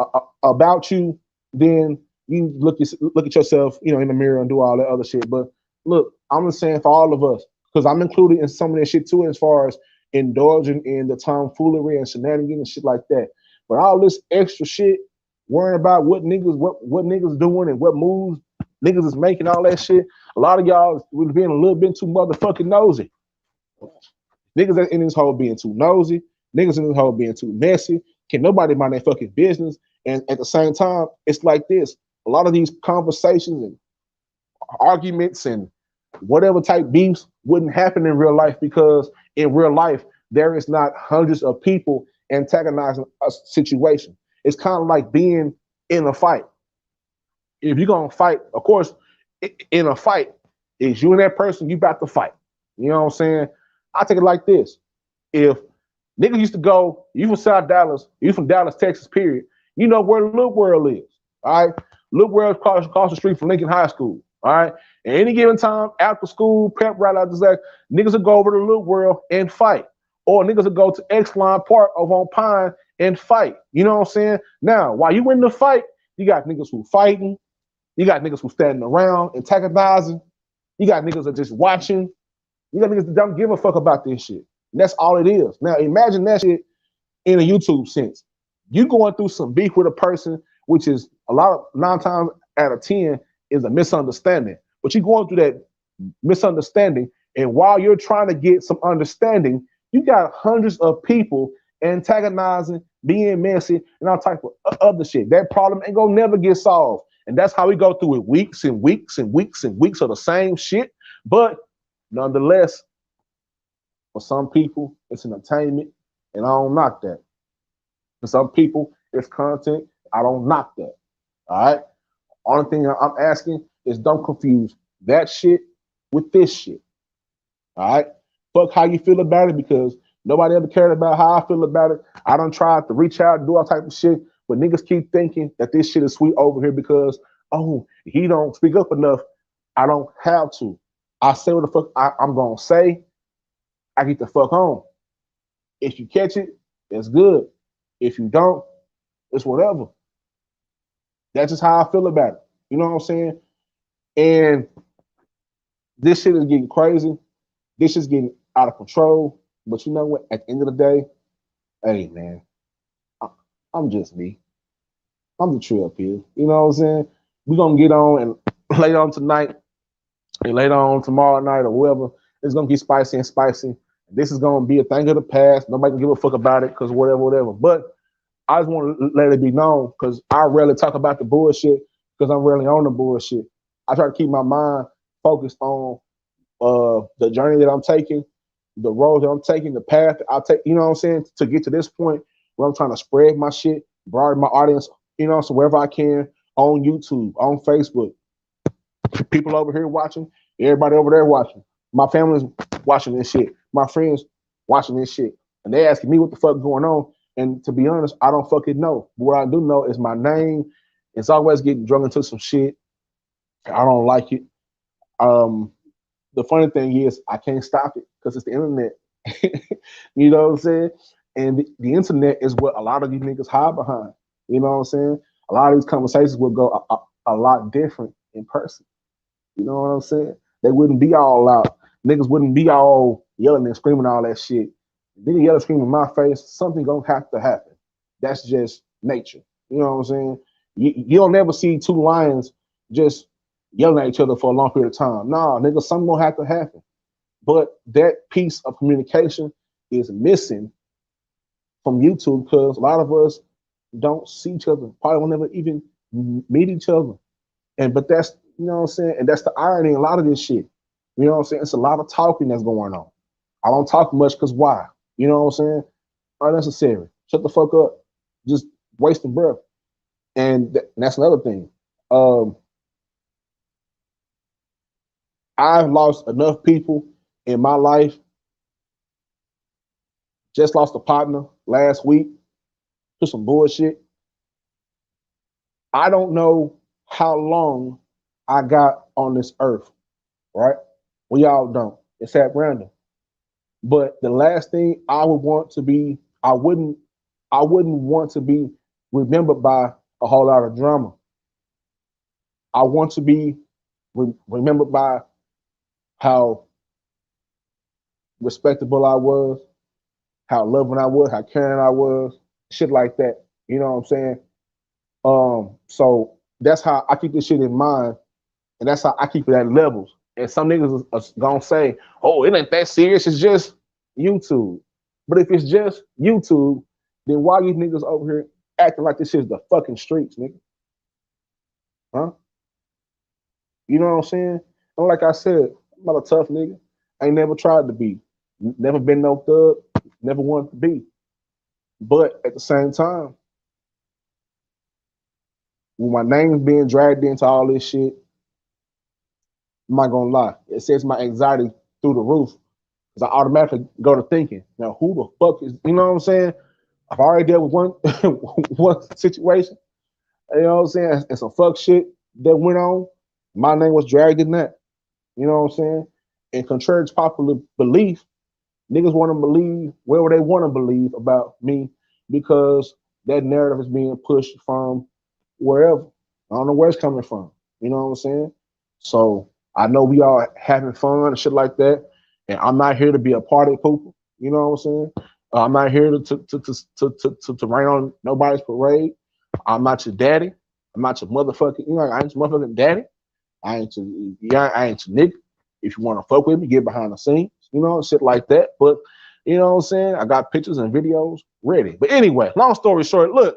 about you, then you look at yourself, you know, in the mirror and do all that other shit. But look, I'm just saying for all of us, because I'm included in some of that shit too, as far as indulging in the tomfoolery and shenanigans and shit like that. But all this extra shit, worrying about what niggas doing and what moves niggas is making, all that shit. A lot of y'all was being a little bit too motherfucking nosy. Niggas in this hole being too nosy. Niggas in this hole being too messy. Can nobody mind their fucking business? And at the same time, it's like this. A lot of these conversations and arguments and whatever type beefs wouldn't happen in real life, because in real life, there is not hundreds of people antagonizing a situation. It's kind of like being in a fight. If you're going to fight, of course, in a fight, is you and that person, you about to fight. You know what I'm saying? I take it like this. If niggas used to go, you from South Dallas, you from Dallas, Texas, period, you know where Little World is. All right. Little World across the street from Lincoln High School. All right. At any given time, after school, prep right out the niggas will go over to Little World and fight. Or niggas will go to X-Line Park over on Pine and fight. You know what I'm saying? Now, while you in the fight, you got niggas who fighting. You got niggas who standing around antagonizing. You got niggas that just watching. You got niggas that don't give a fuck about this shit. And that's all it is. Now, imagine that shit in a YouTube sense. You going through some beef with a person, which is a lot of 9 times out of 10 is a misunderstanding. But you're going through that misunderstanding, and while you're trying to get some understanding, you got hundreds of people antagonizing, being messy, and all type of other shit. That problem ain't gonna never get solved. And that's how we go through it, weeks and weeks and weeks and weeks of the same shit. But nonetheless, for some people, it's entertainment, and I don't knock that. For some people, it's content. I don't knock that. All right. Only thing I'm asking is don't confuse that shit with this shit. All right. Fuck how you feel about it, because nobody ever cared about how I feel about it. I don't try to reach out and do all type of shit, but niggas keep thinking that this shit is sweet over here because, oh, he don't speak up enough. I don't have to. I say what the fuck I'm gonna say. I get the fuck on. If you catch it, it's good. If you don't, it's whatever. That's just how I feel about it. You know what I'm saying? And this shit is getting crazy. This is getting out of control. But you know what? At the end of the day, hey man, I'm just me. I'm the Trill Pill. You know what I'm saying? We're gonna get on and later on tonight and later on tomorrow night or whatever, it's gonna get spicy and spicy. This is gonna be a thing of the past. Nobody can give a fuck about it because whatever. But I just want to let it be known, because I rarely talk about the bullshit because I'm rarely on the bullshit. I try to keep my mind focused on the journey that I'm taking, the road that I'm taking, the path that I take, you know what I'm saying, to get to this point where I'm trying to spread my shit, broaden my audience, you know, so wherever I can, on YouTube, on Facebook. People over here watching, everybody over there watching. My family's watching this shit. My friends watching this shit. And they asking me what the fuck going on. And to be honest, I don't fucking know. But what I do know is my name. It's always getting drunk into some shit. I don't like it. The funny thing is, I can't stop it because it's the internet. You know what I'm saying? And the internet is what a lot of these niggas hide behind. You know what I'm saying? A lot of these conversations will go a lot different in person. You know what I'm saying? They wouldn't be all out. Niggas wouldn't be all yelling and screaming all that shit. Nigga yelling, screaming in my face, something gonna have to happen. That's just nature. You know what I'm saying? You don't never see 2 lions just yelling at each other for a long period of time. Nah, nigga, something gonna have to happen. But that piece of communication is missing from YouTube because a lot of us don't see each other, probably will never even meet each other. But that's, you know what I'm saying? And that's the irony in a lot of this shit. You know what I'm saying? It's a lot of talking that's going on. I don't talk much because why? You know what I'm saying? Unnecessary. Shut the fuck up. Just wasting breath. And that's another thing. I've lost enough people in my life. Just lost a partner last week to some bullshit. I don't know how long I got on this earth, right? We all don't. It's at random. But the last thing I would want to be, I wouldn't want to be remembered by a whole lot of drama. I want to be remembered by how respectable I was, how loving I was, how caring I was, shit like that. You know what I'm saying? So that's how I keep this shit in mind, and that's how I keep it at levels. And some niggas are gonna say, "Oh, it ain't that serious. It's just YouTube." But if it's just YouTube, then why you niggas over here acting like this shit's the fucking streets, nigga? Huh? You know what I'm saying? And like I said, I'm not a tough nigga. I ain't never tried to be. Never been no thug. Never wanted to be. But at the same time, when my name's being dragged into all this shit, I'm not gonna lie. It sets my anxiety through the roof because I automatically go to thinking, now who the fuck is, you know what I'm saying? I've already dealt with one one situation, you know what I'm saying? And some fuck shit that went on. My name was dragged in that. You know what I'm saying? And contrary to popular belief, niggas want to believe whatever they want to believe about me because that narrative is being pushed from wherever. I don't know where it's coming from. You know what I'm saying? So I know we all having fun and shit like that. And I'm not here to be a party pooper. You know what I'm saying? I'm not here to rain on nobody's parade. I'm not your daddy. I'm not your motherfucking, you know, I ain't your motherfucking daddy. I ain't your nigga. If you want to fuck with me, get behind the scenes, you know, shit like that. But you know what I'm saying? I got pictures and videos ready. But anyway, long story short, look.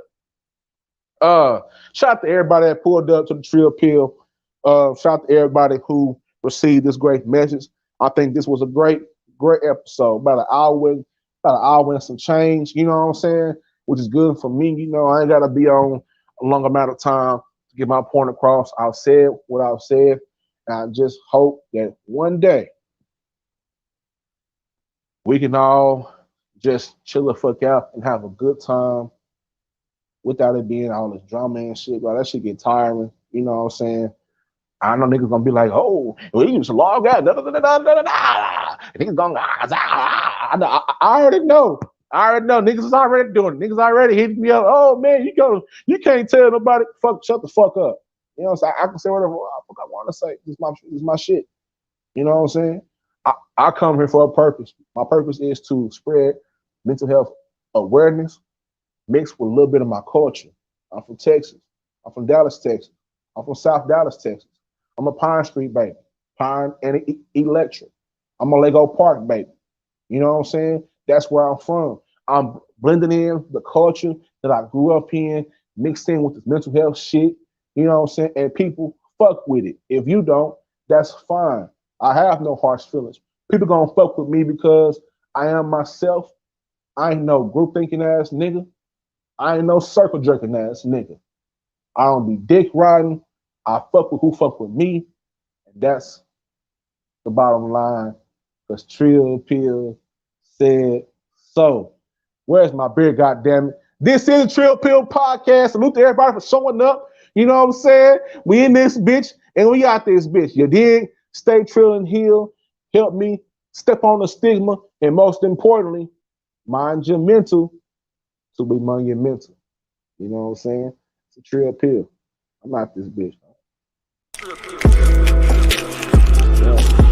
Shout out to everybody that pulled up to the Trill Pill. Shout out to everybody who received this great message. I think this was a great episode. About an hour and some change, you know what I'm saying? Which is good for me. You know, I ain't gotta be on a long amount of time to get my point across. I've said what I've said. And I just hope that one day we can all just chill the fuck out and have a good time without it being all this drama and shit, bro. That shit get tiring. You know what I'm saying? I know niggas gonna be like, oh, well, you just log out. Niggas gonna, I already know. I already know. Niggas is already doing it. Niggas already hitting me up. Oh man, you can't tell nobody. Shut the fuck up. You know what I'm saying? I can say whatever I want to say. This is my shit. You know what I'm saying? I come here for a purpose. My purpose is to spread mental health awareness mixed with a little bit of my culture. I'm from Texas. I'm from Dallas, Texas. I'm from South Dallas, Texas. I'm a Pine Street baby. Pine and Electric. I'm a Lego Park baby. You know what I'm saying? That's where I'm from. I'm blending in the culture that I grew up in, mixed in with this mental health shit. You know what I'm saying? And people fuck with it. If you don't, that's fine. I have no harsh feelings. People gonna fuck with me because I am myself. I ain't no group thinking ass nigga. I ain't no circle jerking ass nigga. I don't be dick riding. I fuck with who fuck with me. And that's the bottom line. Because Trill Pill said so. Where's my beer, goddammit? This is Trill Pill Podcast. Salute to everybody for showing up. You know what I'm saying? We in this bitch and we got this bitch. You dig? Stay trill and heal. Help me step on the stigma. And most importantly, mind your mental to be monumental. You know what I'm saying? It's a Trill Pill. I'm not this bitch. Yeah.